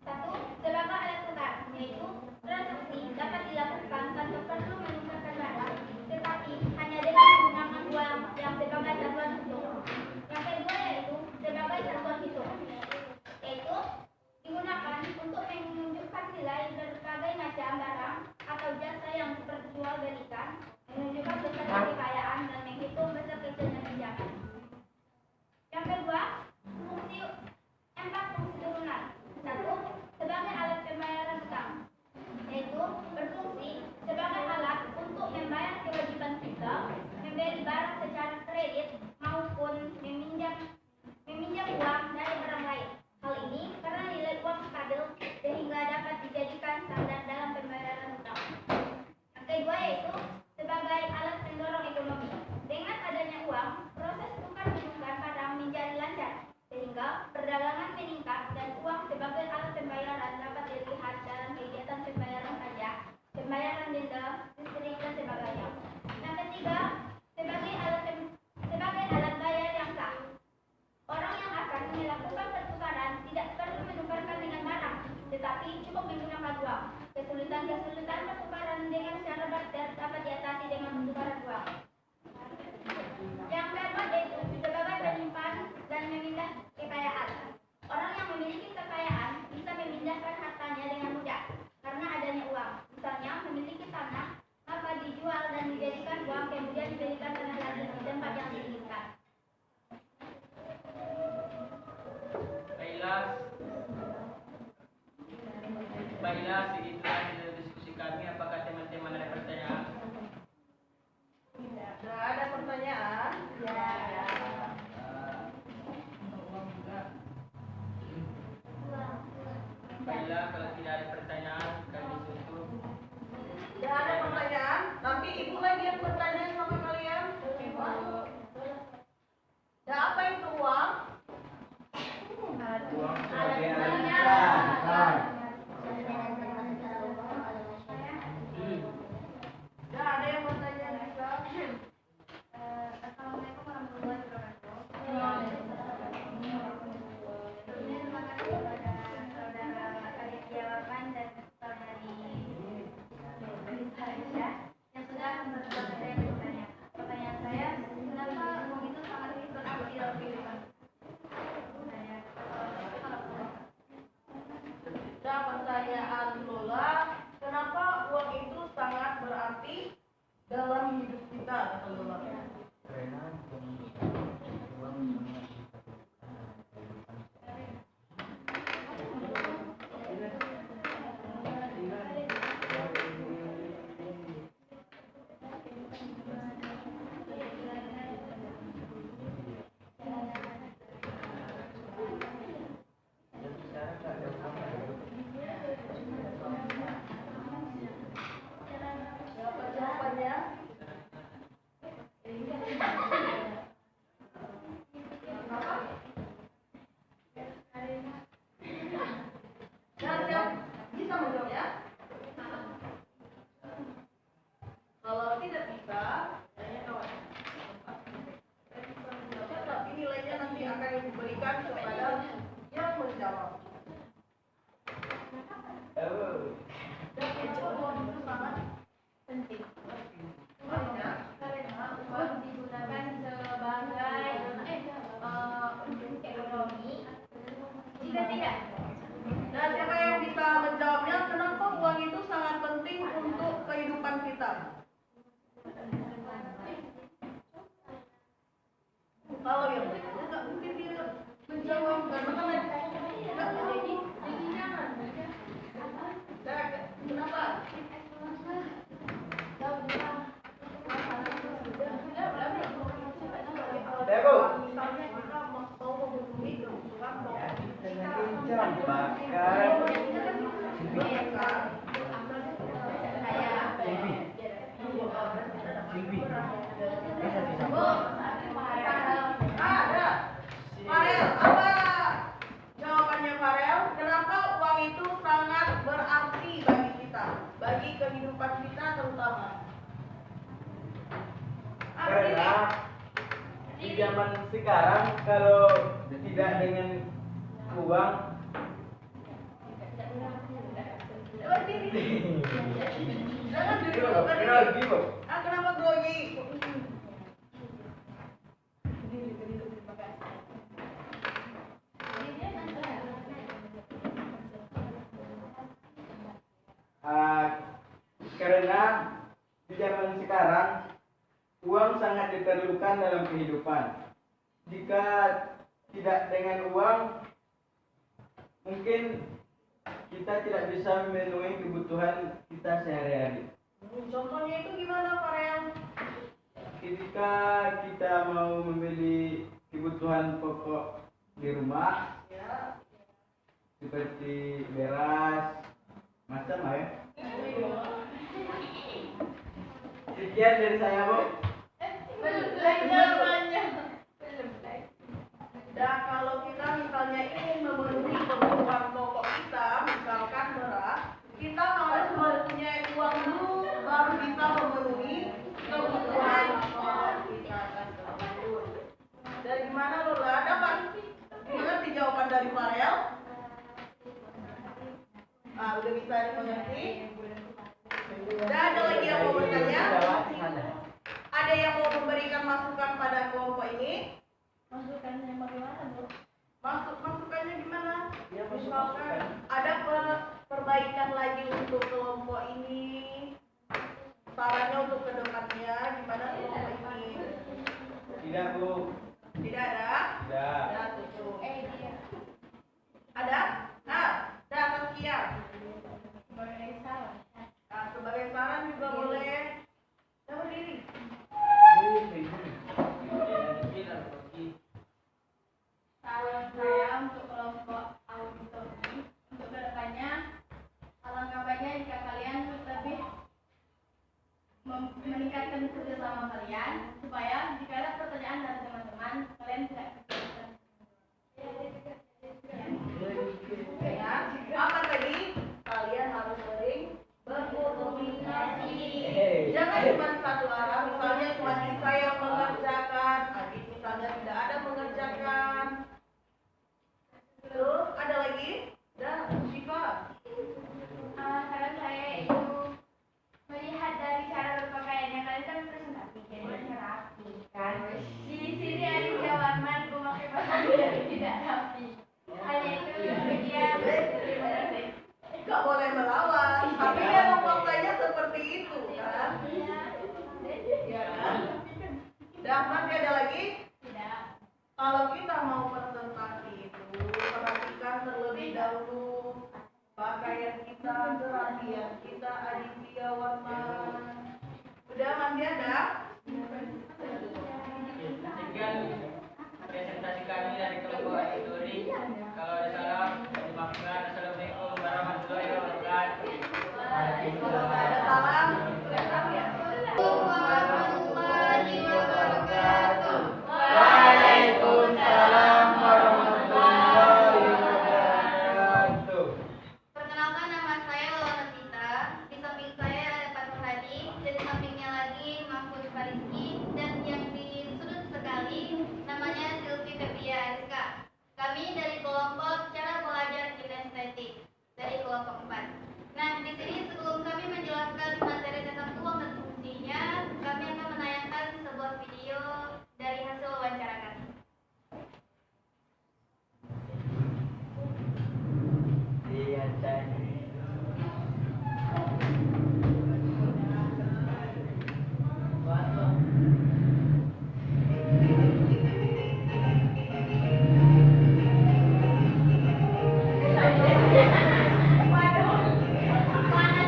satu, sebagai alat tukar, yaitu transaksi dapat dilakukan tanpa perlu menukarkan barang, tetapi hanya dengan menggunakan uang yang sebagai satuan hitung. Yang kedua yaitu sebagai satuan hitung, yaitu digunakan Apabila kalau tidak ada pertanyaan, kami tutup. Tidak ada pertanyaan, nanti ibu lagi yang bertanya sama kalian. Dan apa itu uang? Uang sebagai alat Dan ada yang bertanya juga. Assalamualaikum warahmatullahi wabarakatuh. Sebelumnya terima kasih kepada saudara Aditya Wapan dan saudari Aisyah yang sudah membuat saya bertanya. Pertanyaan saya, kenapa uang itu sangat berarti dalam kehidupan? Dan pertanyaan Lola, kenapa uang itu sangat berarti dalam hidup kita, kata Lola? Apa jawabannya? Dan siap bisa menjawab ya? Kalau tidak bisa, tanya kawan. Tapi nilainya nanti akan diberikan kepada yang menjawab. Dan kenapa uang itu sangat Penting. Karena uang digunakan sebagai untuk ekonomi. Jika tidak, Dan siapa yang bisa menjawabnya, kenapa uang itu sangat penting untuk kehidupan kita? Kalau yang berikutnya nggak mungkin dia menjawab karena kan nggak jadi jangan. Dan kenapa? Misalnya kita mau memenuhi kebutuhan pokok kita. Ada. Farel, apa jawabannya Farel? Kenapa uang itu sangat berarti bagi kita, bagi kehidupan kita terutama? Karena di zaman sekarang kalau tidak dengan uang Jangan duduk grogi, Bu. kenapa grogi? Karena di zaman sekarang uang sangat diperlukan dalam kehidupan. Jika tidak dengan uang, mungkin kita tidak bisa memenuhi kebutuhan kita sehari-hari. Contohnya itu gimana, Farel? Ketika kita mau membeli kebutuhan pokok di rumah, Ya. seperti beras, macam lah ya. Sekian dari saya, Bu. Dan kalau kita misalnya ingin memenuhi kebutuhan pokok kita, misalkan beras, kita harus mempunyai uang dulu baru bisa memenuhi kebutuhan pokok kita tersebut. Dari mana Lola? Dapat mengerti jawaban dari Farel? Udah bisa dimengerti? Dan ada lagi yang mau bertanya? Ada yang mau memberikan masukan pada kelompok ini? masukannya bagaimana, Bu? Masukannya gimana? Ya, misalkan ada perbaikan lagi untuk kelompok ini, sarannya untuk kedepannya gimana kelompok ini? Tidak, Bu. Tidak ada? Tidak. Ya, tutup. Dia Ada? Nah, dah sekian. sebagai salah. Nah, sebagai saran juga boleh. Ya, berdiri. Saran saya untuk kelompok auditor ini untuk kedepannya masih ada lagi? Tidak. Kalau kita mau presentasi itu, perhatikan terlebih dahulu pakaian kita, perhatian kita, aditya warna. Udah masih ada? Sekian presentasi kami dari kelompok Adituri. Kalau ada salah, dimaafkan. Assalamualaikum warahmatullahi wabarakatuh. Kalau nggak ada salam, Warahmatullahi wabarakatuh. Waalaikumsalam warahmatullahi wabarakatuh. Perkenalkan, nama saya Lola Tita. Di samping saya ada Pak Hadi, dan di sampingnya lagi Mahfud Fariski, dan yang di sudut sekali namanya Sylvie Febria Ariska. Kami dari kelompok cara belajar kinestetik dari kelompok 4. Nah, di sini sebelum kami menjelaskan materi tentang uang dan fungsinya, kami akan menayangkan sebuah video dari hasil wawancara kami. Iya, Cak. Panas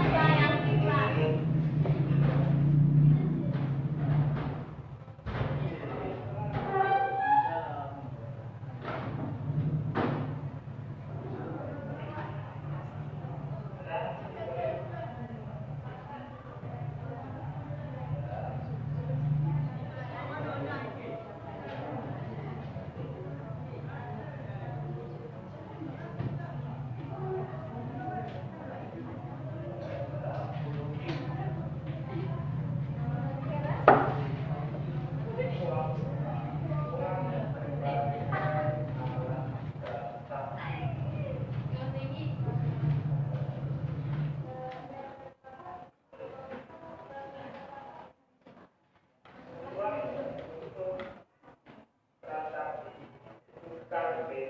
bayang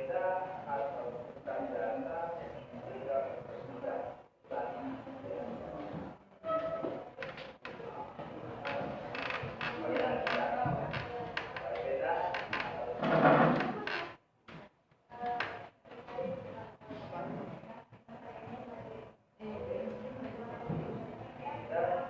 kelas.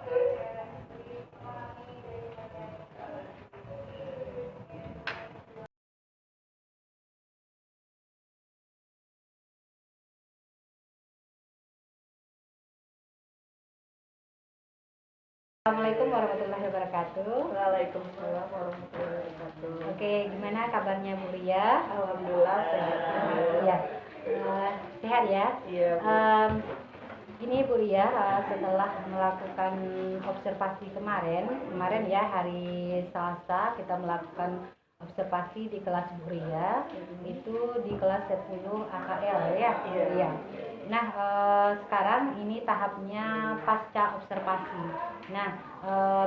Assalamualaikum warahmatullahi wabarakatuh. Waalaikumsalam warahmatullahi wabarakatuh. Oke, gimana kabarnya Bu Ria? Alhamdulillah sehat. Ya, sehat ya. Iya, Bu. Gini Bu Ria, setelah melakukan observasi kemarin ya hari Selasa kita melakukan observasi di kelas Bu Ria, itu di kelas 10 AKL ya. Iya. Nah, sekarang ini tahapnya pasca observasi. Nah,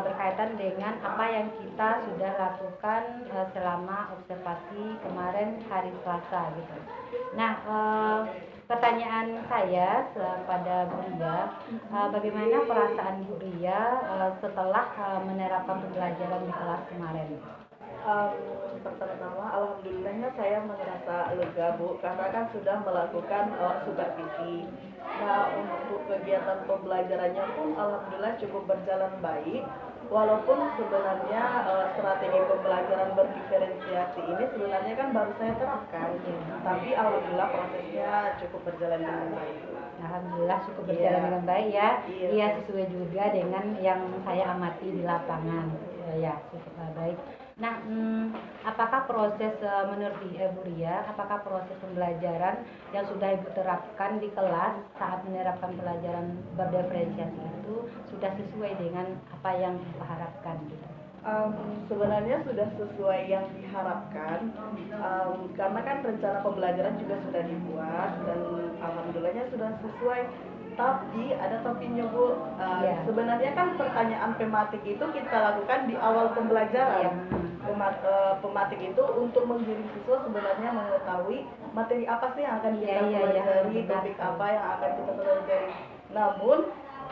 berkaitan dengan apa yang kita sudah lakukan selama observasi kemarin hari Selasa gitu. Nah, pertanyaan saya pada Bu Ria, bagaimana perasaan Bu Ria setelah menerapkan pembelajaran di kelas kemarin? Pertama-tama alhamdulillahnya saya merasa lega Bu, karena kan sudah melakukan supervisi. Nah, untuk kegiatan pembelajarannya pun alhamdulillah cukup berjalan baik, walaupun sebenarnya strategi pembelajaran berdiferensiasi ini sebenarnya kan baru saya terapkan, tapi alhamdulillah prosesnya cukup berjalan dengan baik. Alhamdulillah cukup berjalan dengan baik ya. Iya. Iya, sesuai juga dengan yang saya amati di lapangan. Ya, cukup baik. Nah, apakah proses menurut Bu Ria, apakah proses pembelajaran yang sudah Ibu terapkan di kelas saat menerapkan pelajaran berdiferensiasi itu sudah sesuai dengan apa yang Ibu harapkan gitu? Sebenarnya sudah sesuai yang diharapkan, karena kan rencana pembelajaran juga sudah dibuat dan alhamdulillahnya sudah sesuai. Tapi ada tapinya Bu, sebenarnya kan pertanyaan tematik itu kita lakukan di awal pembelajaran. Pematik itu untuk menggiring siswa sebenarnya mengetahui materi apa sih yang akan kita pelajari, topik apa yang akan kita pelajari. Namun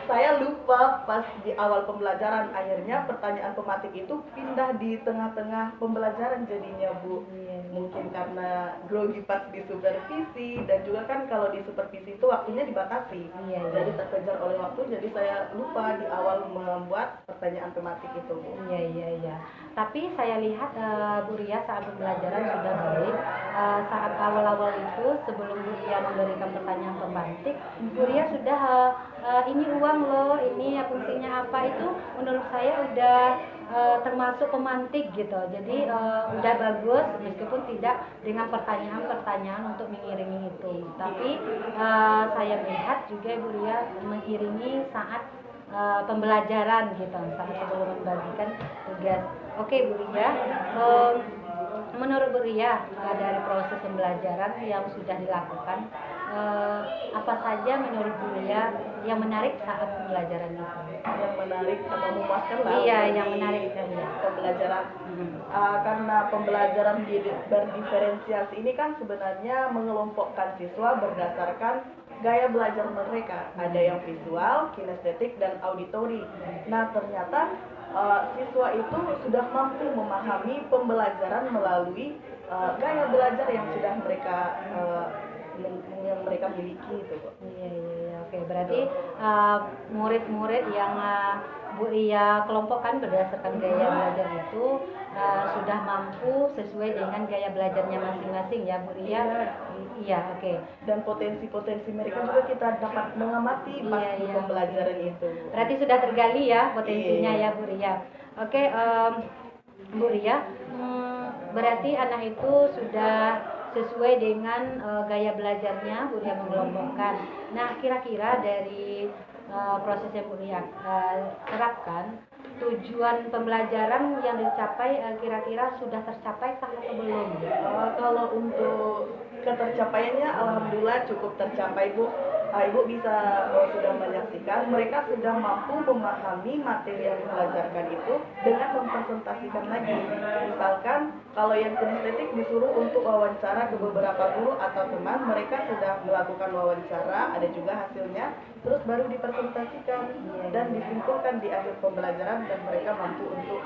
saya lupa pas di awal pembelajaran, akhirnya pertanyaan pematik itu pindah di tengah-tengah pembelajaran jadinya Bu. Mungkin karena grogi pas di supervisi, dan juga kan kalau di supervisi itu waktunya dibatasi, jadi terkejar oleh waktu, jadi saya lupa di awal membuat pertanyaan pematik itu Bu. Iya. Tapi saya lihat Bu Ria saat pembelajaran sudah baik. Saat awal-awal itu sebelum Bu Ria memberikan pertanyaan pematik, Bu Ria sudah ini uang loh, ini fungsinya apa, itu menurut saya udah termasuk pemantik gitu. Jadi udah bagus meskipun tidak dengan pertanyaan-pertanyaan untuk mengiringi itu. Tapi saya melihat juga Bu Ria mengiringi saat pembelajaran gitu, saat sebelum membagikan tugas. Oke Bu Ria, menurut Bu Ria dari proses pembelajaran yang sudah dilakukan, apa saja menurut Bu Ria yang menarik saat pembelajaran itu? Yang menarik atau memuaskan lah. Iya, di yang menarik ya. Pembelajaran. Karena pembelajaran berdiferensiasi ini kan sebenarnya mengelompokkan siswa berdasarkan gaya belajar mereka. Ada yang visual, kinestetik, dan auditori. Nah, ternyata siswa itu sudah mampu memahami pembelajaran melalui gaya belajar yang sudah mereka miliki itu. Iya. Oke, berarti murid-murid yang Bu Ria kelompokkan berdasarkan gaya belajar itu sudah mampu sesuai dengan gaya belajarnya masing-masing ya Bu Ria. Iya, oke. Dan potensi-potensi mereka juga kita dapat mengamati pas di pembelajaran itu. Berarti sudah tergali ya potensinya ya Bu Ria. Oke, Bu Ria, berarti anak itu sudah sesuai dengan gaya belajarnya Bu Ria mengelompokkan. Nah, kira-kira dari proses yang Bu Ria terapkan, tujuan pembelajaran yang dicapai kira-kira sudah tercapai atau belum? Kalau untuk ketercapaiannya alhamdulillah cukup tercapai Bu. Ibu bisa sudah menyaksikan mereka sudah mampu memahami materi yang dipelajarkan itu dengan mempresentasikan lagi. Misalkan kalau yang kinestetik disuruh untuk wawancara ke beberapa guru atau teman, mereka sudah melakukan wawancara, ada juga hasilnya, terus baru dipresentasikan dan disimpulkan di akhir pembelajaran, dan mereka mampu untuk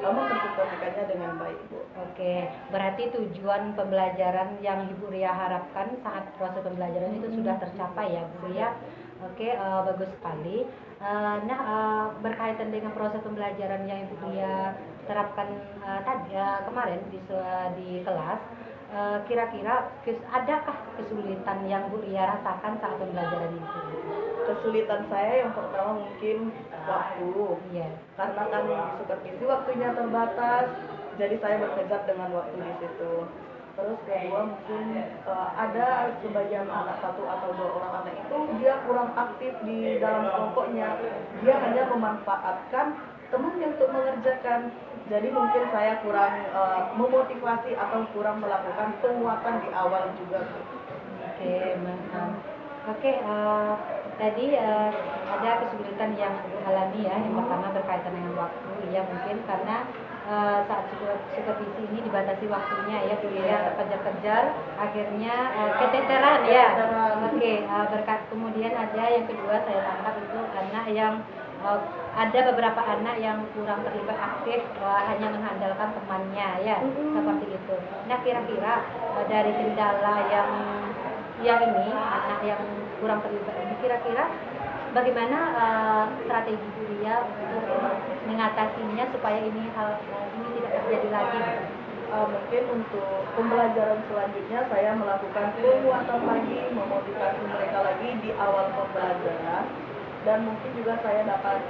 mempresentasikannya dengan baik Bu. Oke, berarti tujuan pembelajaran yang Ibu Ria harapkan saat proses pembelajaran itu sudah tercapai ya Bu Ria. Oke, bagus sekali. Berkaitan dengan proses pembelajaran yang Ibu Ria terapkan kemarin di kelas, kira-kira adakah kesulitan yang Bu Ria rasakan saat pembelajaran itu? Kesulitan saya yang pertama mungkin waktu. Karena kan di supervisi waktunya terbatas, jadi saya bekerja dengan waktu di situ. Terus kedua mungkin ada sebagian anak, 1 atau 2 orang anak itu dia kurang aktif di dalam kelompoknya. Dia hanya memanfaatkan temannya untuk mengerjakan. Jadi mungkin saya kurang memotivasi atau kurang melakukan penguatan di awal juga. Oke, tadi ada kesulitan yang alami ya. Yang pertama berkaitan dengan waktu, ya mungkin karena saat supervisi ini dibatasi waktunya ya, terkejar-kejar, akhirnya keteteran ya. Oke, kemudian ada yang kedua saya tangkap itu anak yang ada beberapa anak yang kurang terlibat aktif, hanya mengandalkan temannya ya, seperti itu. Nah, kira-kira dari kendala yang ini, anak yang kurang terlibat ini, kira-kira bagaimana strategi Bu Ria untuk mengatasinya supaya ini tidak terjadi lagi? Mungkin untuk pembelajaran selanjutnya saya melakukan penguatan lagi, memotivasi mereka lagi di awal pembelajaran, dan mungkin juga saya dapat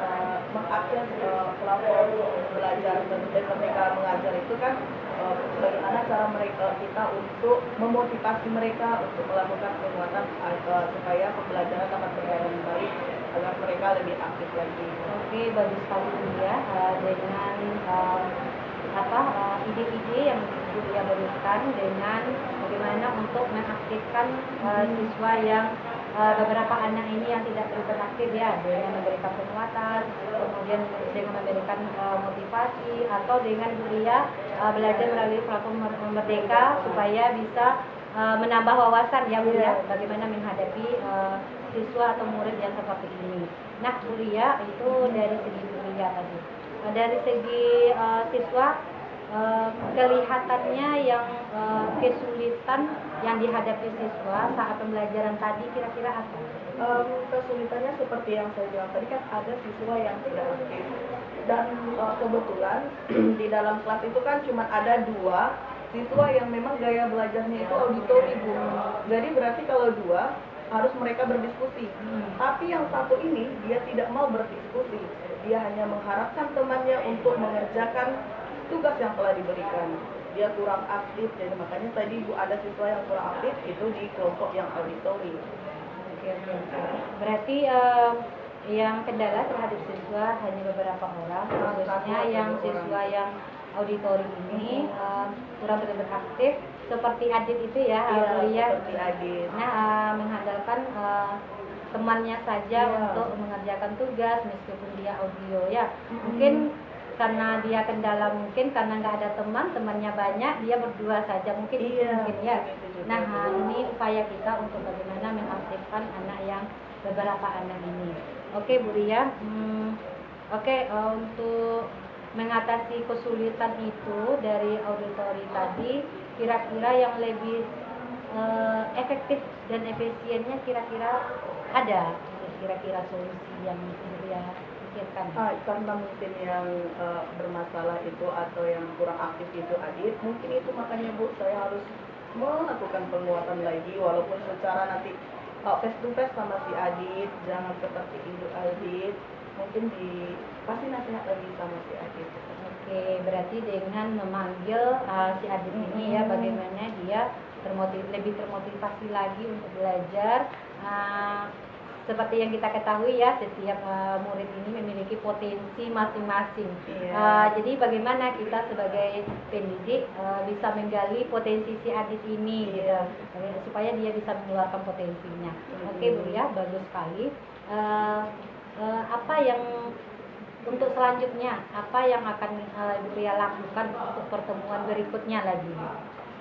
mengakses platform belajar dan mereka mengajar itu kan bagaimana cara kita untuk memotivasi mereka untuk melakukan penguatan supaya pembelajaran dapat berjalan baik agar mereka lebih aktif lagi. Oke, bagus sekali ya dengan ide-ide yang Bu Ria berikan dengan bagaimana untuk mengaktifkan siswa yang beberapa anak ini yang tidak terlibat aktif ya, dengan memberikan penguatan, kemudian dengan memberikan motivasi, atau dengan Bu Ria belajar melalui platform Merdeka supaya bisa menambah wawasan ya Bu ya, bagaimana menghadapi siswa atau murid yang seperti ini. Nah, Bu Ria, itu dari segi Bu Ria tadi. Dari segi siswa, kelihatannya yang kesulitan yang dihadapi siswa saat pembelajaran tadi kira-kira apa? Kesulitannya seperti yang saya bilang tadi, kan ada siswa yang tidak aktif, dan kebetulan di dalam kelas itu kan cuma ada 2 siswa yang memang gaya belajarnya itu auditori, Bu. Jadi berarti kalau 2 harus mereka berdiskusi. Tapi yang satu ini dia tidak mau berdiskusi, dia hanya mengharapkan temannya untuk mengerjakan tugas yang telah diberikan. Dia kurang aktif, jadi makanya tadi Bu ada siswa yang kurang aktif itu di kelompok yang auditori. Oke. Berarti yang kendala terhadap siswa hanya beberapa orang, khususnya yang siswa yang auditori ini kurang benar-benar aktif, seperti Adit itu ya, Seperti Adit. Nah, mengandalkan temannya saja untuk mengerjakan tugas meskipun dia audio ya. Mungkin karena dia kendala, mungkin karena nggak ada temannya banyak, dia berdua saja mungkin mungkin ya. Nah, ini upaya kita untuk bagaimana mengaktifkan anak yang beberapa anak ini. Oke, Bu Ria. Untuk mengatasi kesulitan itu dari auditori tadi, kira-kira yang lebih efektif dan efisiennya kira-kira ada kira-kira solusi yang Bu Ria pikirkan? Karena mungkin yang bermasalah itu atau yang kurang aktif itu Adit, mungkin itu makanya Bu saya harus melakukan penguatan lagi, walaupun secara nanti face to face sama si Adit, jangan seperti Ibu Adit, mungkin pasti nasihat lagi sama si Adit. Oke, berarti dengan memanggil si Adit ini ya, bagaimana dia lebih termotivasi lagi untuk belajar. Seperti yang kita ketahui ya, setiap murid ini memiliki potensi masing-masing. Jadi bagaimana kita sebagai pendidik bisa menggali potensi si Adit ini gitu, supaya dia bisa mengeluarkan potensinya. Oke Bu ya, bagus sekali. Apa yang untuk selanjutnya, apa yang akan Bu Ria lakukan untuk pertemuan berikutnya lagi?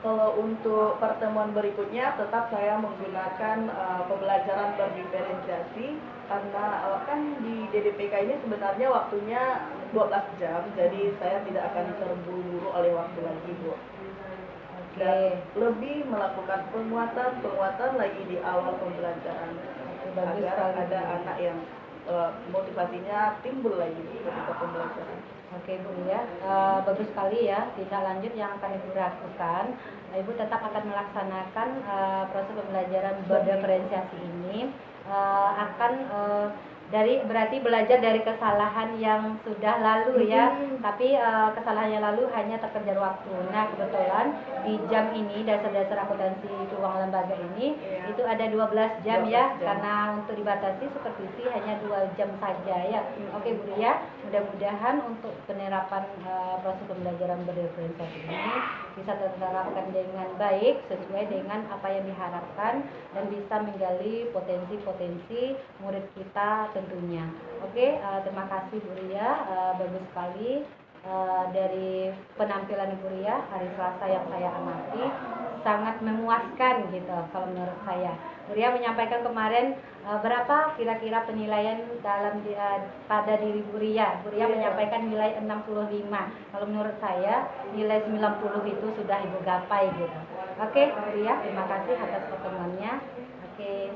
Kalau untuk pertemuan berikutnya tetap saya menggunakan pembelajaran berdiferensiasi, karena kan di DDPK ini sebenarnya waktunya 12 jam, jadi saya tidak akan terburu-buru oleh waktu lagi, Bu. Dan lebih melakukan penguatan lagi di awal pembelajaran, agar ada anak yang motivasinya timbul lagi ketika pembelajaran. Oke Bu ya, bagus sekali ya. Tindak lanjut yang akan Ibu lakukan, Ibu tetap akan melaksanakan proses pembelajaran berdiferensiasi ini, akan berarti belajar dari kesalahan yang sudah lalu ya, tapi kesalahan yang lalu hanya terkejar waktu. Nah kebetulan di jam ini dasar-dasar akuntansi keuangan lembaga ini itu ada 12 jam ya, karena untuk dibatasi supervisi hanya 2 jam saja ya. Oke Bu Ria, mudah-mudahan untuk penerapan proses pembelajaran berdiferensiasi ini bisa terterapkan dengan baik sesuai dengan apa yang diharapkan dan bisa menggali potensi-potensi murid kita tentunya. Oke, terima kasih Bu Ria, bagus sekali dari penampilan Ibu Ria hari Selasa yang saya amati, sangat memuaskan gitu kalau menurut saya. Bu Ria menyampaikan kemarin berapa kira-kira penilaian pada diri Bu Ria. Bu Ria menyampaikan nilai 65. Kalau menurut saya nilai 90 itu sudah Ibu gapai gitu. Oke, Bu Ria, terima kasih atas pertemuannya. Oke.